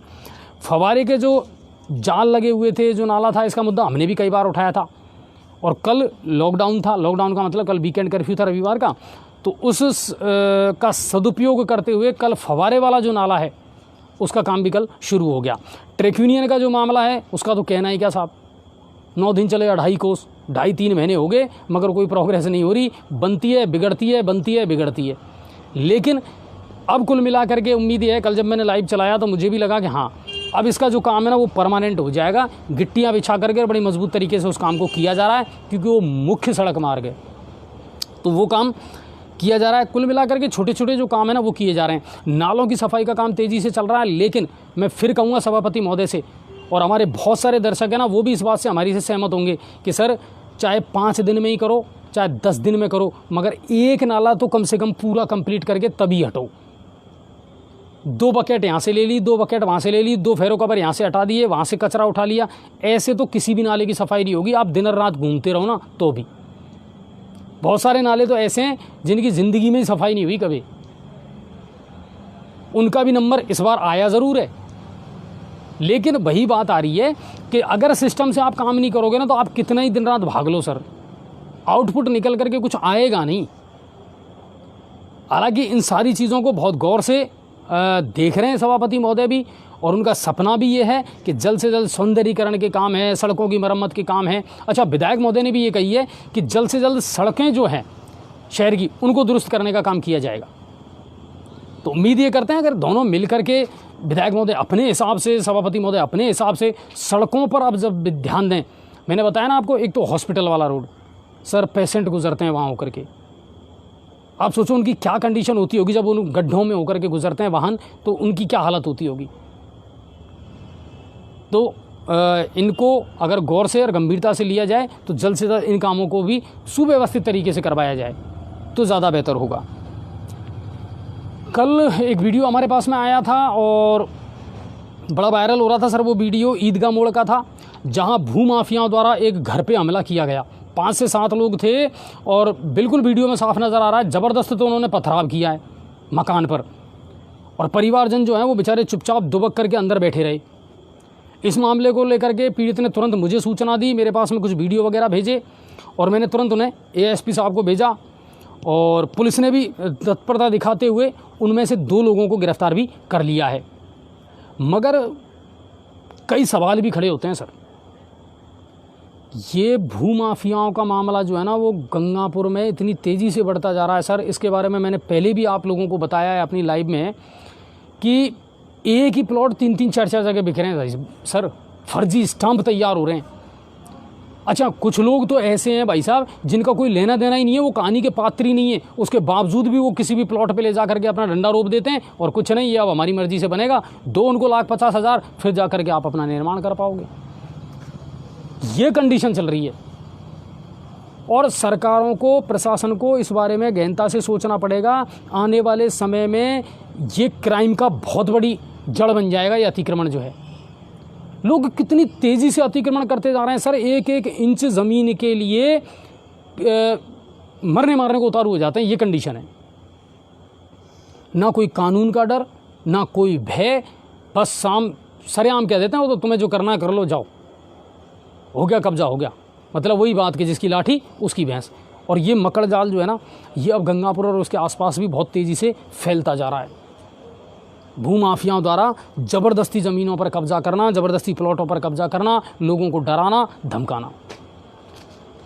फवारे के जो जाल लगे हुए थे, जो नाला था, इसका मुद्दा हमने भी कई बार उठाया था। और कल लॉकडाउन था, लॉकडाउन का मतलब कल वीकेंड कर्फ्यू था रविवार का, तो उस का सदुपयोग करते हुए कल फवारे वाला जो नाला है उसका काम भी कल शुरू हो गया। ट्रक यूनियन का जो मामला है उसका तो कहना ही क्या साहब, 9 दिन चले 2.5 कोस, 2.5-3 महीने हो गए मगर कोई प्रोग्रेस नहीं हो रही, बनती है बिगड़ती है, बनती है बिगड़ती है। लेकिन अब कुल मिला करके उम्मीद है, कल जब मैंने लाइव चलाया तो मुझे भी लगा कि हाँ अब इसका जो काम है ना वो परमानेंट हो जाएगा। गिट्टियाँ बिछा करके बड़ी मजबूत तरीके से उस काम को किया जा रहा है, क्योंकि वो मुख्य सड़क मार्ग है तो वो काम किया जा रहा है। कुल मिला करके छोटे छोटे जो काम है ना वो किए जा रहे हैं। नालों की सफाई का काम तेज़ी से चल रहा है। लेकिन मैं फिर कहूँगा सभापति महोदय से, और हमारे बहुत सारे दर्शक हैं ना वो भी इस बात से हमारी से सहमत होंगे कि सर चाहे 5 दिन में ही करो, चाहे 10 दिन में करो, मगर एक नाला तो कम से कम पूरा कंप्लीट करके तभी हटो। 2 बकेट यहाँ से ले ली, 2 बकेट वहाँ से ले ली, 2 फेरो कवर यहाँ से हटा दिए, वहाँ से कचरा उठा लिया, ऐसे तो किसी भी नाले की सफाई नहीं होगी। आप दिन और रात घूमते रहो ना तो भी। बहुत सारे नाले तो ऐसे हैं जिनकी ज़िंदगी में ही सफाई नहीं हुई कभी, उनका भी नंबर इस बार आया ज़रूर है। लेकिन वही बात आ रही है कि अगर सिस्टम से आप काम नहीं करोगे ना तो आप कितना ही दिन रात भाग लो सर, आउटपुट निकल करके कुछ आएगा नहीं। हालांकि इन सारी चीज़ों को बहुत गौर से देख रहे हैं सभापति महोदय भी, और उनका सपना भी ये है कि जल्द से जल्द सौंदर्यीकरण के काम है, सड़कों की मरम्मत के काम है। अच्छा, विधायक महोदय ने भी ये कही है कि जल्द से जल्द सड़कें जो हैं शहर की उनको दुरुस्त करने का काम किया जाएगा। तो उम्मीद ये करते हैं अगर दोनों मिल करके, विधायक महोदय अपने हिसाब से, सभापति महोदय अपने हिसाब से, सड़कों पर अब जब ध्यान दें। मैंने बताया ना आपको, एक तो हॉस्पिटल वाला रोड सर, पेशेंट गुजरते हैं वहाँ होकर के, आप सोचो उनकी क्या कंडीशन होती होगी जब उन गड्ढों में होकर के गुजरते हैं वाहन, तो उनकी क्या हालत होती होगी। तो इनको अगर गौर से और गंभीरता से लिया जाए तो जल्द से जल्द इन कामों को भी सुव्यवस्थित तरीके से करवाया जाए तो ज़्यादा बेहतर होगा। कल एक वीडियो हमारे पास में आया था और बड़ा वायरल हो रहा था सर। वो वीडियो ईदगाह मोड़ का था, जहां भूमाफियाओं द्वारा एक घर पे हमला किया गया। 5 से 7 लोग थे और बिल्कुल वीडियो में साफ नज़र आ रहा है, ज़बरदस्त तो उन्होंने पथराव किया है मकान पर, और परिवारजन जो है वो बेचारे चुपचाप दुबक करके अंदर बैठे रहे। इस मामले को लेकर के पीड़ित ने तुरंत मुझे सूचना दी, मेरे पास में कुछ वीडियो वगैरह भेजे और मैंने तुरंत उन्हें एएसपी साहब को भेजा, और पुलिस ने भी तत्परता दिखाते हुए उनमें से 2 लोगों को गिरफ्तार भी कर लिया है। मगर कई सवाल भी खड़े होते हैं सर। ये भूमाफियाओं का मामला जो है ना वो गंगापुर में इतनी तेज़ी से बढ़ता जा रहा है सर। इसके बारे में मैंने पहले भी आप लोगों को बताया है अपनी लाइव में कि एक ही प्लॉट 3-3 4-4 जगह बिखरे हैं सर, फर्जी स्टाम्प तैयार हो रहे हैं। अच्छा, कुछ लोग तो ऐसे हैं भाई साहब जिनका कोई लेना देना ही नहीं है, वो कहानी के पात्र ही नहीं है, उसके बावजूद भी वो किसी भी प्लॉट पे ले जा करके अपना डंडा रोप देते हैं और कुछ नहीं, ये अब हमारी मर्जी से बनेगा, दो उनको 1,50,000, फिर जा करके आप अपना निर्माण कर पाओगे। ये कंडीशन चल रही है और सरकारों को, प्रशासन को इस बारे में गहनता से सोचना पड़ेगा। आने वाले समय में ये क्राइम का बहुत बड़ी जड़ बन जाएगा। ये अतिक्रमण जो है, लोग कितनी तेज़ी से अतिक्रमण करते जा रहे हैं सर। 1-1 इंच ज़मीन के लिए मरने मारने को उतारू हो जाते हैं। ये कंडीशन है, ना कोई कानून का डर, ना कोई भय, बस सरेआम कह देते हैं वो तो तुम्हें जो करना है कर लो, जाओ, हो गया कब्जा हो गया। मतलब वही बात कि जिसकी लाठी उसकी भैंस। और ये मकड़ जाल जो है ना, ये अब गंगापुर और उसके आसपास भी बहुत तेज़ी से फैलता जा रहा है। भूमाफियाओं द्वारा ज़बरदस्ती ज़मीनों पर कब्जा करना, ज़बरदस्ती प्लॉटों पर कब्जा करना, लोगों को डराना, धमकाना,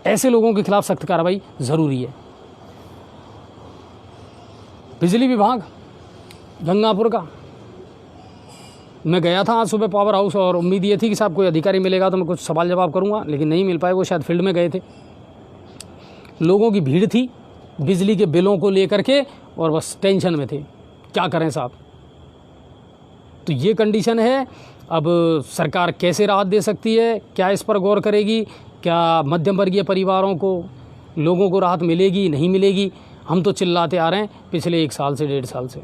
ऐसे लोगों के खिलाफ सख्त कार्रवाई ज़रूरी है। बिजली विभाग गंगापुर का, मैं गया था आज सुबह पावर हाउस और उम्मीद ये थी कि साहब कोई अधिकारी मिलेगा तो मैं कुछ सवाल जवाब करूंगा, लेकिन नहीं मिल पाए। वो शायद फील्ड में गए थे। लोगों की भीड़ थी बिजली के बिलों को लेकर के और बस टेंशन में थे, क्या करें साहब। तो ये कंडीशन है अब सरकार कैसे राहत दे सकती है, क्या इस पर गौर करेगी, क्या मध्यम वर्गीय परिवारों को, लोगों को राहत मिलेगी नहीं मिलेगी। हम तो चिल्लाते आ रहे हैं पिछले 1 साल से 1.5 साल से,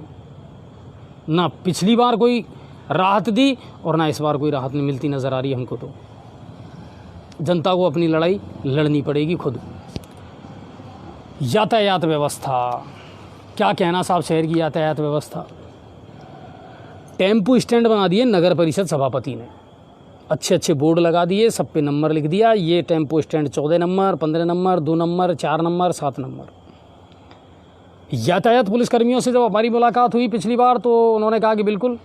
ना पिछली बार कोई राहत दी और ना इस बार कोई राहत नहीं मिलती नज़र आ रही है हमको। तो जनता को अपनी लड़ाई लड़नी पड़ेगी खुद। यातायात व्यवस्था, क्या कहना साहब शहर की यातायात व्यवस्था। टेम्पो स्टैंड बना दिए नगर परिषद सभापति ने, अच्छे अच्छे बोर्ड लगा दिए, सब पे नंबर लिख दिया, ये tempo stand 14 number, 15 number, 2 number, 4 number, 7 number. यातायात पुलिसकर्मियों से जब हमारी मुलाकात हुई पिछली बार तो उन्होंने कहा कि बिल्कुल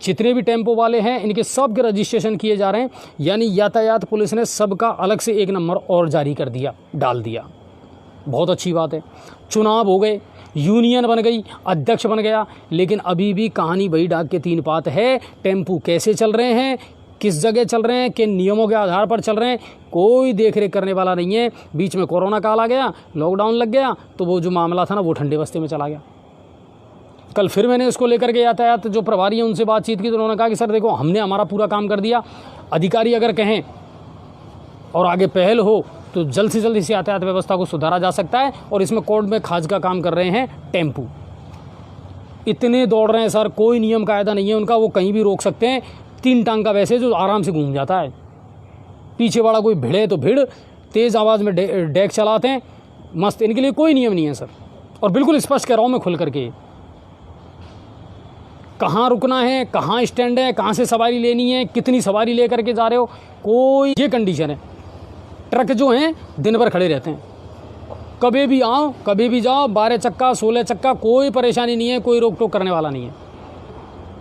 जितने भी टेम्पो वाले हैं इनके सब के रजिस्ट्रेशन किए जा रहे हैं, यानी यातायात पुलिस ने सबका अलग से 1 नंबर और जारी कर दिया, डाल दिया। बहुत अच्छी बात है। चुनाव हो गए, यूनियन बन गई, अध्यक्ष बन गया, लेकिन अभी भी कहानी वही डाक के 3 पात है। टेम्पू कैसे चल रहे हैं, किस जगह चल रहे हैं, किन नियमों के आधार पर चल रहे हैं, कोई देख रेख करने वाला नहीं है। बीच में कोरोना काल आ गया, लॉकडाउन लग गया, तो वो जो मामला था ना वो ठंडे बस्ते में चला गया। कल फिर मैंने इसको लेकर के यातायात जो प्रभारी हैं उनसे बातचीत की तो उन्होंने कहा कि सर देखो, हमने हमारा पूरा काम कर दिया, अधिकारी अगर कहें और आगे पहल हो तो जल्द से जल्द इस यातायात व्यवस्था को सुधारा जा सकता है। और इसमें कोर्ट में खाज का काम कर रहे हैं टेम्पू। इतने दौड़ रहे हैं सर, कोई नियम कायदा नहीं है उनका, वो कहीं भी रोक सकते हैं। 3 टांग का वैसे जो आराम से घूम जाता है, पीछे वाला कोई भिड़े तो भिड़, तेज़ आवाज़ में डेक चलाते हैं मस्त, इनके लिए कोई नियम नहीं है सर। और बिल्कुल स्पष्ट कह रहा हूँ मैं खुल करके, कहाँ रुकना है, कहाँ स्टैंड है, कहाँ से सवारी लेनी है, कितनी सवारी लेकर के जा रहे हो, कोई ये कंडीशन है। ट्रक जो हैं दिन भर खड़े रहते हैं, कभी भी आओ कभी भी जाओ, 12 चक्का 16 चक्का, कोई परेशानी नहीं है, कोई रोक टोक करने वाला नहीं है।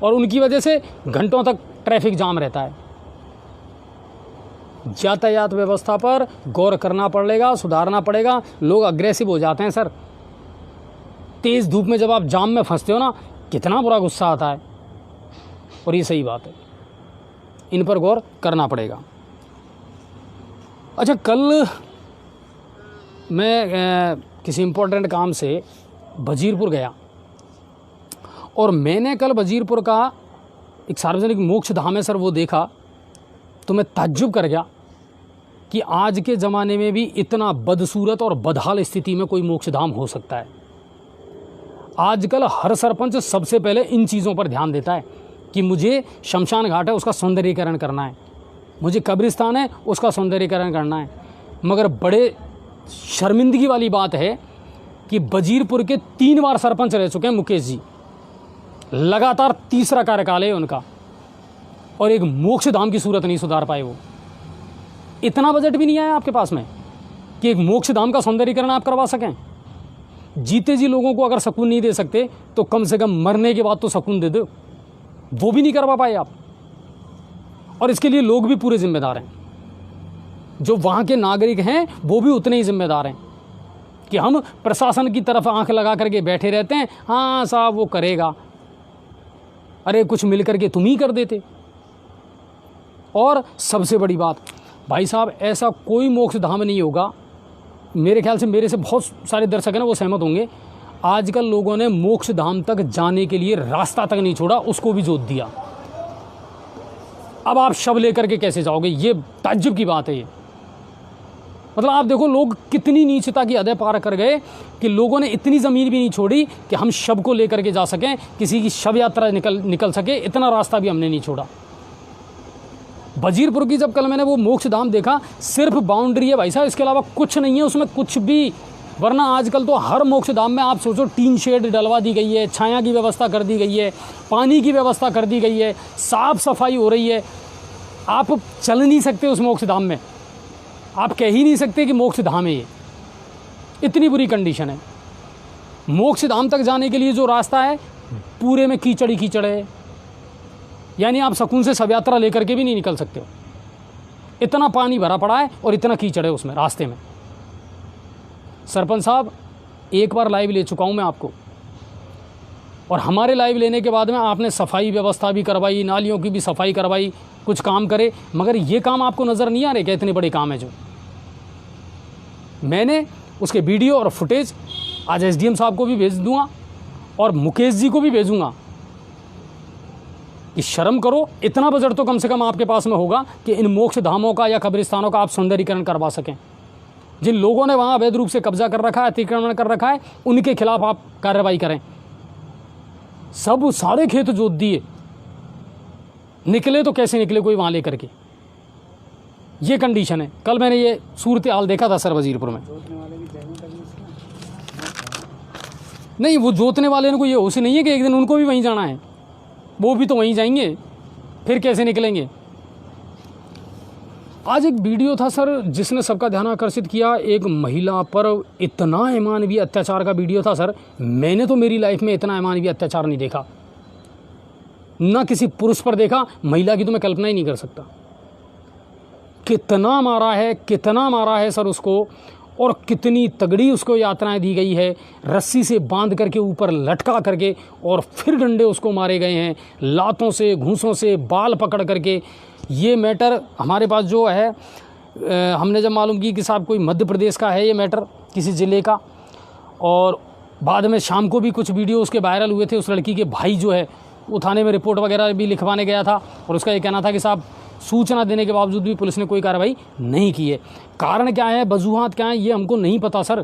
और उनकी वजह से घंटों तक ट्रैफिक जाम रहता है। यातायात व्यवस्था पर गौर करना पड़ेगा, सुधारना पड़ेगा। लोग अग्रेसिव हो जाते हैं सर, तेज़ धूप में जब आप जाम में फंसते हो ना, कितना बुरा गुस्सा आता है। और ये सही बात है, इन पर गौर करना पड़ेगा। अच्छा, कल मैं किसी इम्पोर्टेंट काम से वजीरपुर गया और मैंने कल वजीरपुर का एक सार्वजनिक मोक्ष धाम है सर, वो देखा तो मैं ताज्जुब कर गया कि आज के ज़माने में भी इतना बदसूरत और बदहाल स्थिति में कोई मोक्ष धाम हो सकता है। आजकल हर सरपंच सबसे पहले इन चीज़ों पर ध्यान देता है कि मुझे शमशान घाट है उसका सौंदर्यीकरण करना है, मुझे कब्रिस्तान है उसका सौंदर्यीकरण करना है। मगर बड़े शर्मिंदगी वाली बात है कि वजीरपुर के 3 बार सरपंच रह चुके हैं मुकेश जी, लगातार तीसरा कार्यकाल है उनका, और एक मोक्ष धाम की सूरत नहीं सुधार पाए। वो इतना बजट भी नहीं आया आपके पास में कि एक मोक्ष धाम का सौंदर्यीकरण आप करवा सकें। जीते जी लोगों को अगर सुकून नहीं दे सकते तो कम से कम मरने के बाद तो सुकून दे दो, वो भी नहीं करवा पाए आप। और इसके लिए लोग भी पूरे जिम्मेदार हैं, जो वहाँ के नागरिक हैं वो भी उतने ही जिम्मेदार हैं कि हम प्रशासन की तरफ आंख लगा करके बैठे रहते हैं, हाँ साहब वो करेगा, अरे कुछ मिल करके तुम ही कर देते। और सबसे बड़ी बात भाई साहब, ऐसा कोई मोक्ष धाम नहीं होगा, मेरे ख्याल से मेरे से बहुत सारे दर्शक हैं ना वो सहमत होंगे, आजकल लोगों ने मोक्ष धाम तक जाने के लिए रास्ता तक नहीं छोड़ा, उसको भी जोत दिया। अब आप शव लेकर के कैसे जाओगे, ये ताज्जुब की बात है। ये मतलब आप देखो लोग कितनी नीचता की हदें पार कर गए कि लोगों ने इतनी ज़मीन भी नहीं छोड़ी कि हम शव को लेकर के जा सकें, किसी की शव यात्रा निकल सके, इतना रास्ता भी हमने नहीं छोड़ा। वजीरपुर की जब कल मैंने वो मोक्ष धाम देखा, सिर्फ बाउंड्री है भाई साहब, इसके अलावा कुछ नहीं है उसमें, कुछ भी। वरना आजकल तो हर मोक्ष धाम में आप सोचो टीन शेड डलवा दी गई है, छाया की व्यवस्था कर दी गई है, पानी की व्यवस्था कर दी गई है, साफ सफाई हो रही है। आप चल नहीं सकते उस मोक्ष धाम में, आप कह ही नहीं सकते कि मोक्ष धाम है ये, इतनी बुरी कंडीशन है। मोक्ष धाम तक जाने के लिए जो रास्ता है पूरे में कीचड़ ही कीचड़ है, यानी आप सुकून से शव यात्रा लेकर के भी नहीं निकल सकते हो, इतना पानी भरा पड़ा है और इतना कीचड़ है उसमें रास्ते में। सरपंच साहब, एक बार लाइव ले चुका हूँ मैं आपको, और हमारे लाइव लेने के बाद में आपने सफाई व्यवस्था भी करवाई, नालियों की भी सफाई करवाई, कुछ काम करे, मगर ये काम आपको नज़र नहीं आ रहे क्या इतने बड़े काम है जो। मैंने उसके वीडियो और फुटेज आज एसडीएम साहब को भी भेज दूंगा और मुकेश जी को भी भेजूंगा। कि शर्म करो, इतना बजट तो कम से कम आपके पास में होगा कि इन मोक्ष धामों का या कब्रिस्तानों का आप सौंदर्यीकरण करवा सकें। जिन लोगों ने वहाँ अवैध रूप से कब्जा कर रखा है, अतिक्रमण कर रखा है, उनके खिलाफ आप कार्रवाई करें। सब सारे खेत जोत दिए, निकले तो कैसे निकले कोई वहाँ लेकर के, ये कंडीशन है। कल मैंने ये सूरत हाल देखा था सर वजीरपुर में। नहीं, वो जोतने वाले को ये होश नहीं है कि एक दिन उनको भी वहीं जाना है, वो भी तो वहीं जाएंगे, फिर कैसे निकलेंगे। आज एक वीडियो था सर जिसने सबका ध्यान आकर्षित किया, एक महिला पर इतना अमानवीय अत्याचार का वीडियो था सर। मैंने तो मेरी लाइफ में इतना अमानवीय अत्याचार नहीं देखा, ना किसी पुरुष पर देखा, महिला की तो मैं कल्पना ही नहीं कर सकता। कितना मारा है सर उसको, और कितनी तगड़ी उसको यातनाएं दी गई है। रस्सी से बांध करके ऊपर लटका करके और फिर डंडे उसको मारे गए हैं, लातों से, घूंसों से, बाल पकड़ करके। ये मैटर हमारे पास जो है, हमने जब मालूम की कि साहब कोई मध्य प्रदेश का है ये मैटर, किसी ज़िले का, और बाद में शाम को भी कुछ वीडियो उसके वायरल हुए थे। उस लड़की के भाई जो है वो थाने में रिपोर्ट वगैरह भी लिखवाने गया था, और उसका ये कहना था कि साहब सूचना देने के बावजूद भी पुलिस ने कोई कार्रवाई नहीं की है। कारण क्या है, वजूहात क्या है, ये हमको नहीं पता सर,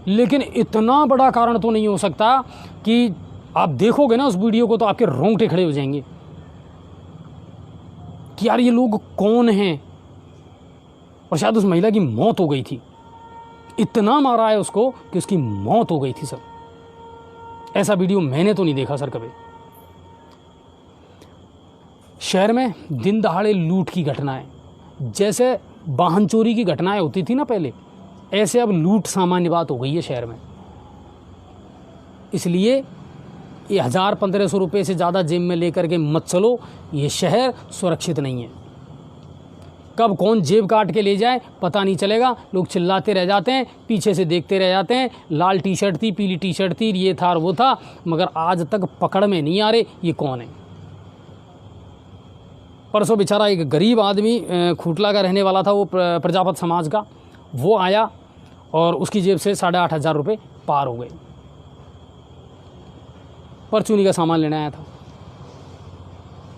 लेकिन इतना बड़ा कारण तो नहीं हो सकता कि आप देखोगे ना उस वीडियो को तो आपके रोंगटे खड़े हो जाएंगे कि यार ये लोग कौन हैं। और शायद उस महिला की मौत हो गई थी, इतना मारा है उसको कि उसकी मौत हो गई थी सर। ऐसा वीडियो मैंने तो नहीं देखा सर कभी। शहर में दिन दहाड़े लूट की घटनाएं, जैसे वाहन चोरी की घटनाएं होती थी ना पहले, ऐसे अब लूट सामान्य बात हो गई है शहर में। इसलिए ये 1000-1500 रुपये से ज़्यादा जेब में लेकर के मत चलो, ये शहर सुरक्षित नहीं है। कब कौन जेब काट के ले जाए पता नहीं चलेगा। लोग चिल्लाते रह जाते हैं, पीछे से देखते रह जाते हैं, लाल टी शर्ट थी, पीली टी शर्ट थी, ये था और वो था, मगर आज तक पकड़ में नहीं आ रहे ये कौन है। परसों बेचारा एक गरीब आदमी, खूटला का रहने वाला था, वो प्रजापत समाज का, वो आया और उसकी जेब से 8,500 रुपये पार हो गए। परचूनी का सामान लेने आया था।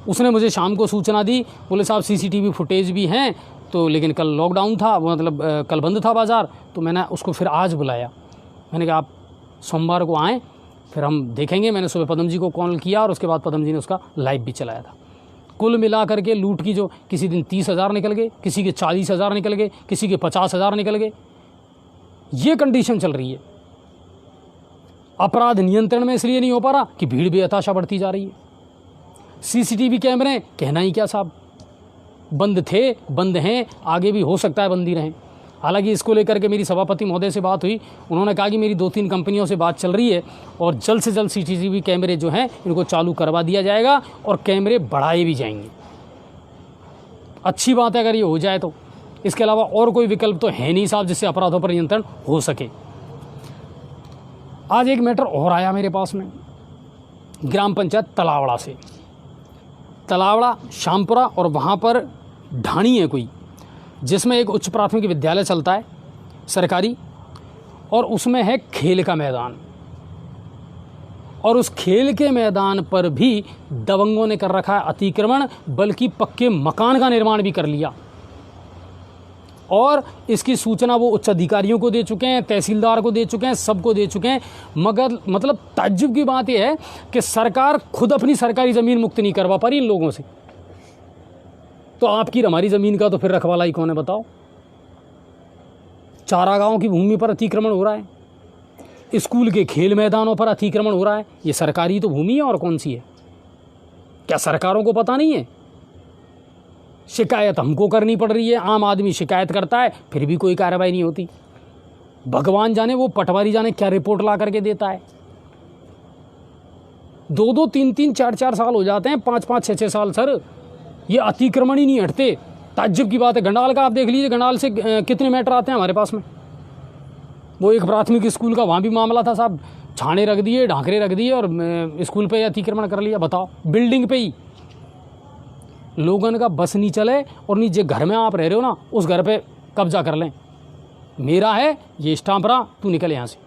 उसने मुझे शाम को सूचना दी, बोले साहब सीसीटीवी फुटेज भी हैं तो, लेकिन कल लॉकडाउन था, मतलब कल बंद था बाज़ार, तो मैंने उसको फिर आज बुलाया। मैंने कहा आप सोमवार को आएँ, फिर हम देखेंगे। मैंने सुबह पदम जी को कॉल किया और उसके बाद पदम जी ने उसका लाइव भी चलाया था। कुल मिला करके लूट की जो किसी दिन 30,000 निकल गए, किसी के 40,000 निकल गए, किसी के 50,000 निकल गए, ये कंडीशन चल रही है। अपराध नियंत्रण में इसलिए नहीं हो पा रहा कि भीड़ बेहताशा बढ़ती जा रही है। सीसीटीवी कैमरे कहना ही क्या साहब, बंद थे, बंद हैं, आगे भी हो सकता है बंद ही रहें। हालांकि इसको लेकर के मेरी सभापति महोदय से बात हुई, उन्होंने कहा कि मेरी 2-3 कंपनियों से बात चल रही है और जल्द से जल्द सीसीटीवी कैमरे जो हैं इनको चालू करवा दिया जाएगा और कैमरे बढ़ाए भी जाएंगे। अच्छी बात है अगर ये हो जाए तो। इसके अलावा और कोई विकल्प तो है नहीं साहब जिससे अपराधों पर नियंत्रण हो सके। आज एक मैटर और आया मेरे पास में, ग्राम पंचायत तलावड़ा से। तलावड़ा, शामपुरा, और वहाँ पर ढाणी है कोई, जिसमें एक उच्च प्राथमिक विद्यालय चलता है सरकारी, और उसमें है खेल का मैदान। और उस खेल के मैदान पर भी दबंगों ने कर रखा है अतिक्रमण, बल्कि पक्के मकान का निर्माण भी कर लिया। और इसकी सूचना वो उच्च अधिकारियों को दे चुके हैं, तहसीलदार को दे चुके हैं, सबको दे चुके हैं। मगर मतलब ताज्जुब की बात यह है कि सरकार खुद अपनी सरकारी ज़मीन मुक्त नहीं करवा पा रही इन लोगों से। तो आपकी हमारी ज़मीन का तो फिर रखवाला ही कौन है बताओ। चारागाहों की भूमि पर अतिक्रमण हो रहा है, स्कूल के खेल मैदानों पर अतिक्रमण हो रहा है। ये सरकारी तो भूमि है और कौन सी है? क्या सरकारों को पता नहीं है? शिकायत हमको करनी पड़ रही है, आम आदमी शिकायत करता है, फिर भी कोई कार्रवाई नहीं होती। भगवान जाने वो पटवारी जाने क्या रिपोर्ट ला करके देता है। 2-2, 3-3, 4-4 साल हो जाते हैं, 5-5, 6-6 साल सर, ये अतिक्रमण ही नहीं हटते। ताज्जुब की बात है। गंडाल का आप देख लीजिए, गंडाल से कितने मैटर आते हैं हमारे पास में। वो एक प्राथमिक स्कूल का वहाँ भी मामला था साहब, छाने रख दिए, ढांकरे रख दिए और स्कूल पे अतिक्रमण कर लिया। बताओ, बिल्डिंग पे ही लोगों का बस नहीं चले और नीचे घर में आप रह रहे हो ना, उस घर पे कब्जा कर लें। मेरा है ये स्टाम्प रहा, तू निकल यहाँ से।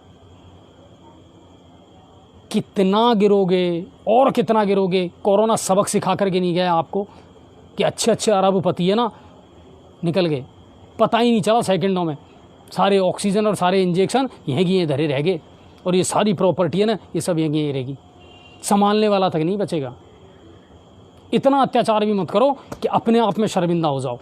कितना गिरोगे और कितना गिरोगे। कोरोना सबक सिखा करके नहीं गया आपको कि अच्छे अच्छे अरबपति है ना निकल गए, पता ही नहीं चला सेकंडों में। सारे ऑक्सीजन और सारे इंजेक्शन यहीं की धरे रह गए, और ये सारी प्रॉपर्टी है ना ये सब यहीं रहेगी, संभालने वाला तक नहीं बचेगा। इतना अत्याचार भी मत करो कि अपने आप में शर्मिंदा हो जाओ।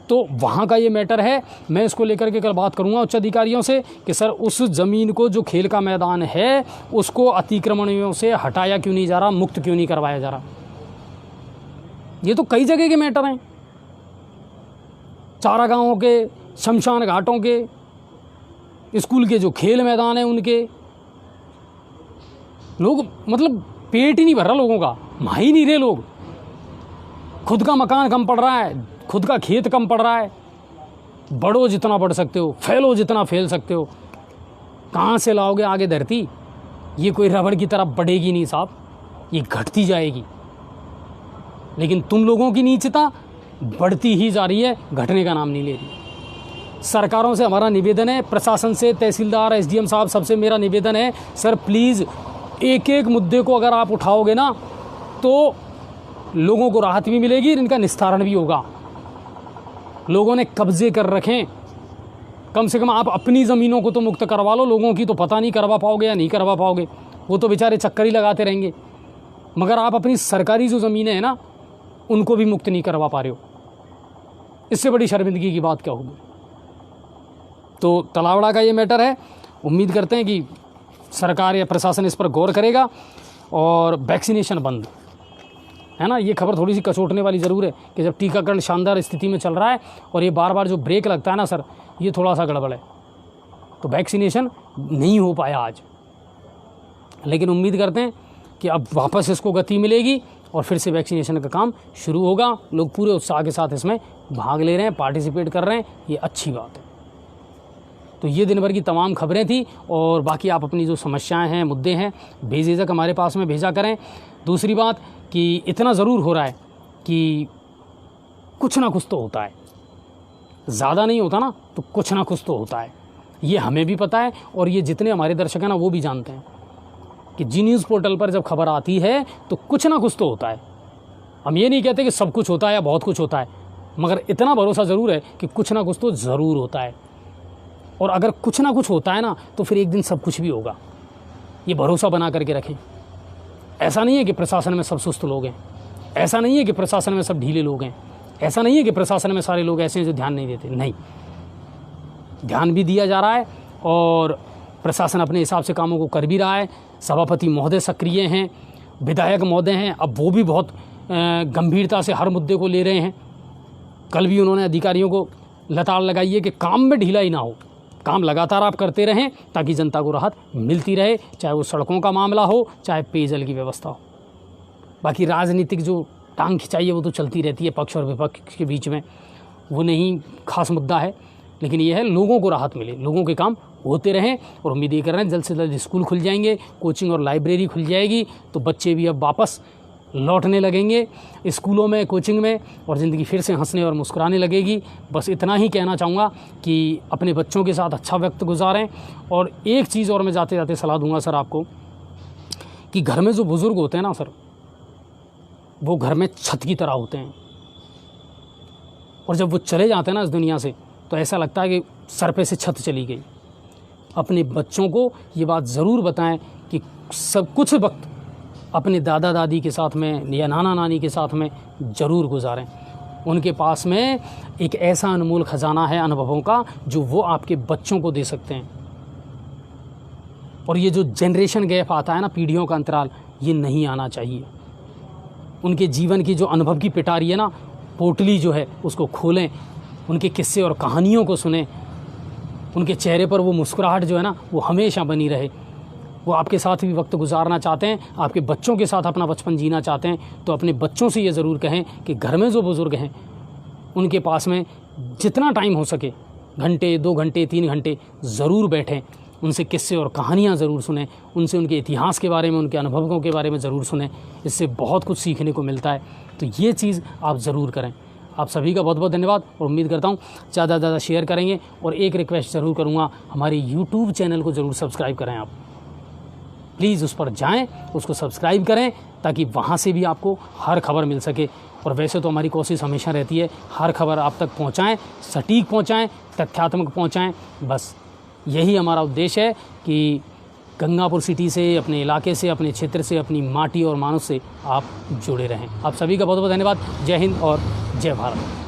तो वहाँ का ये मैटर है। मैं इसको लेकर के कल बात करूँगा उच्च अधिकारियों से कि सर उस ज़मीन को जो खेल का मैदान है उसको अतिक्रमणियों से हटाया क्यों नहीं जा रहा, मुक्त क्यों नहीं करवाया जा रहा। ये तो कई जगह के मैटर हैं, चारागाहों के, शमशान घाटों के, स्कूल के जो खेल मैदान हैं उनके। लोग मतलब पेट ही नहीं भर रहा लोगों का, मा ही नहीं रहे लोग। खुद का मकान कम पड़ रहा है, खुद का खेत कम पड़ रहा है। बढ़ो जितना बढ़ सकते हो, फैलो जितना फैल सकते हो। कहाँ से लाओगे आगे धरती? ये कोई रबड़ की तरह बढ़ेगी नहीं साहब, ये घटती जाएगी। लेकिन तुम लोगों की नीचता बढ़ती ही जा रही है, घटने का नाम नहीं ले रही। सरकारों से हमारा निवेदन है, प्रशासन से, तहसीलदार, एसडीएम साहब, सबसे मेरा निवेदन है सर प्लीज़ एक एक मुद्दे को अगर आप उठाओगे ना तो लोगों को राहत भी मिलेगी, इनका निस्तारण भी होगा। लोगों ने कब्जे कर रखें, कम से कम आप अपनी ज़मीनों को तो मुक्त करवा लो। लोगों की तो पता नहीं करवा पाओगे या नहीं करवा पाओगे, वो तो बेचारे चक्कर ही लगाते रहेंगे। मगर आप अपनी सरकारी जो ज़मीनें हैं ना उनको भी मुक्त नहीं करवा पा रहे हो। इससे बड़ी शर्मिंदगी की बात क्या होगी। तो तलावड़ा का ये मैटर है। उम्मीद करते हैं कि सरकार या प्रशासन इस पर गौर करेगा और वैक्सीनेशन बंद है ना। ये खबर थोड़ी सी कचोटने वाली ज़रूर है कि जब टीकाकरण शानदार स्थिति में चल रहा है और ये बार बार जो ब्रेक लगता है ना सर, ये थोड़ा सा गड़बड़ है। तो वैक्सीनेशन नहीं हो पाया आज, लेकिन उम्मीद करते हैं कि अब वापस इसको गति मिलेगी और फिर से वैक्सीनेशन का काम शुरू होगा। लोग पूरे उत्साह के साथ इसमें भाग ले रहे हैं, पार्टिसिपेट कर रहे हैं, ये अच्छी बात है। तो ये दिन भर की तमाम खबरें थी, और बाकी आप अपनी जो समस्याएं हैं, मुद्दे हैं, बेझिझक हमारे पास में भेजा करें। दूसरी बात कि इतना ज़रूर हो रहा है कि कुछ ना कुछ तो होता है, ज़्यादा नहीं होता ना तो कुछ ना कुछ तो होता है। ये हमें भी पता है और ये जितने हमारे दर्शक हैं ना वो भी जानते हैं कि जी न्यूज़ पोर्टल पर जब खबर आती है तो कुछ ना कुछ तो होता है। हम ये नहीं कहते कि सब कुछ होता है या बहुत कुछ होता है, मगर इतना भरोसा ज़रूर है कि कुछ ना कुछ तो ज़रूर होता है। और अगर कुछ ना कुछ होता है ना तो फिर एक दिन सब कुछ भी होगा, ये भरोसा बना करके रखें। ऐसा नहीं है कि प्रशासन में सब सुस्त लोग हैं, ऐसा नहीं है कि प्रशासन में सब ढीले लोग हैं, ऐसा नहीं है कि प्रशासन में सारे लोग ऐसे हैं जो ध्यान नहीं देते। नहीं, ध्यान भी दिया जा रहा है और प्रशासन अपने हिसाब से कामों को कर भी रहा है। सभापति महोदय सक्रिय हैं, विधायक महोदय हैं, अब वो भी बहुत गंभीरता से हर मुद्दे को ले रहे हैं। कल भी उन्होंने अधिकारियों को लताड़ लगाई है कि काम में ढिलाई ना हो, काम लगातार आप करते रहें ताकि जनता को राहत मिलती रहे, चाहे वो सड़कों का मामला हो, चाहे पेयजल की व्यवस्था हो। बाकी राजनीतिक जो टांग खिंचाई है वो तो चलती रहती है पक्ष और विपक्ष के बीच में, वो नहीं खास मुद्दा है। लेकिन ये है लोगों को राहत मिले, लोगों के काम होते रहें। और उम्मीद ये कर रहे हैं जल्द से जल्द स्कूल खुल जाएंगे, कोचिंग और लाइब्रेरी खुल जाएगी, तो बच्चे भी अब वापस लौटने लगेंगे स्कूलों में, कोचिंग में, और ज़िंदगी फिर से हंसने और मुस्कुराने लगेगी। बस इतना ही कहना चाहूँगा कि अपने बच्चों के साथ अच्छा वक्त गुजारें। और एक चीज़ और मैं जाते जाते सलाह दूँगा सर आपको कि घर में जो बुज़ुर्ग होते हैं ना सर, वो घर में छत की तरह होते हैं, और जब वो चले जाते हैं ना इस दुनिया से तो ऐसा लगता है कि सर पे से छत चली गई। अपने बच्चों को ये बात ज़रूर बताएं कि सब कुछ वक्त अपने दादा दादी के साथ में या नाना नानी के साथ में ज़रूर गुजारें। उनके पास में एक ऐसा अनमोल ख़जाना है अनुभवों का जो वो आपके बच्चों को दे सकते हैं। और ये जो जनरेशन गैप आता है ना, पीढ़ियों का अंतराल, ये नहीं आना चाहिए। उनके जीवन की जो अनुभव की पिटारी है ना, पोटली जो है उसको खोलें, उनके किस्से और कहानियों को सुनें। उनके चेहरे पर वो मुस्कुराहट जो है ना वो हमेशा बनी रहे। वो आपके साथ भी वक्त गुजारना चाहते हैं, आपके बच्चों के साथ अपना बचपन जीना चाहते हैं, तो अपने बच्चों से ये ज़रूर कहें कि घर में जो बुज़ुर्ग हैं उनके पास में जितना टाइम हो सके, घंटे, 2 घंटे, 3 घंटे ज़रूर बैठें, उनसे किस्से और कहानियाँ ज़रूर सुनें, उनसे उनके इतिहास के बारे में, उनके अनुभवों के बारे में ज़रूर सुनें। इससे बहुत कुछ सीखने को मिलता है। तो ये चीज़ आप ज़रूर करें। आप सभी का बहुत बहुत धन्यवाद और उम्मीद करता हूँ ज़्यादा से ज़्यादा शेयर करेंगे। और एक रिक्वेस्ट ज़रूर करूँगा, हमारे YouTube चैनल को ज़रूर सब्सक्राइब करें आप। प्लीज़ उस पर जाएं, उसको सब्सक्राइब करें ताकि वहाँ से भी आपको हर खबर मिल सके। और वैसे तो हमारी कोशिश हमेशा रहती है हर खबर आप तक पहुँचाएँ, सटीक पहुँचाएँ, तथ्यात्मक पहुँचाएँ। बस यही हमारा उद्देश्य है कि गंगापुर सिटी से, अपने इलाके से, अपने क्षेत्र से, अपनी माटी और मानव से आप जुड़े रहें। आप सभी का बहुत बहुत धन्यवाद। जय हिंद और जय भारत।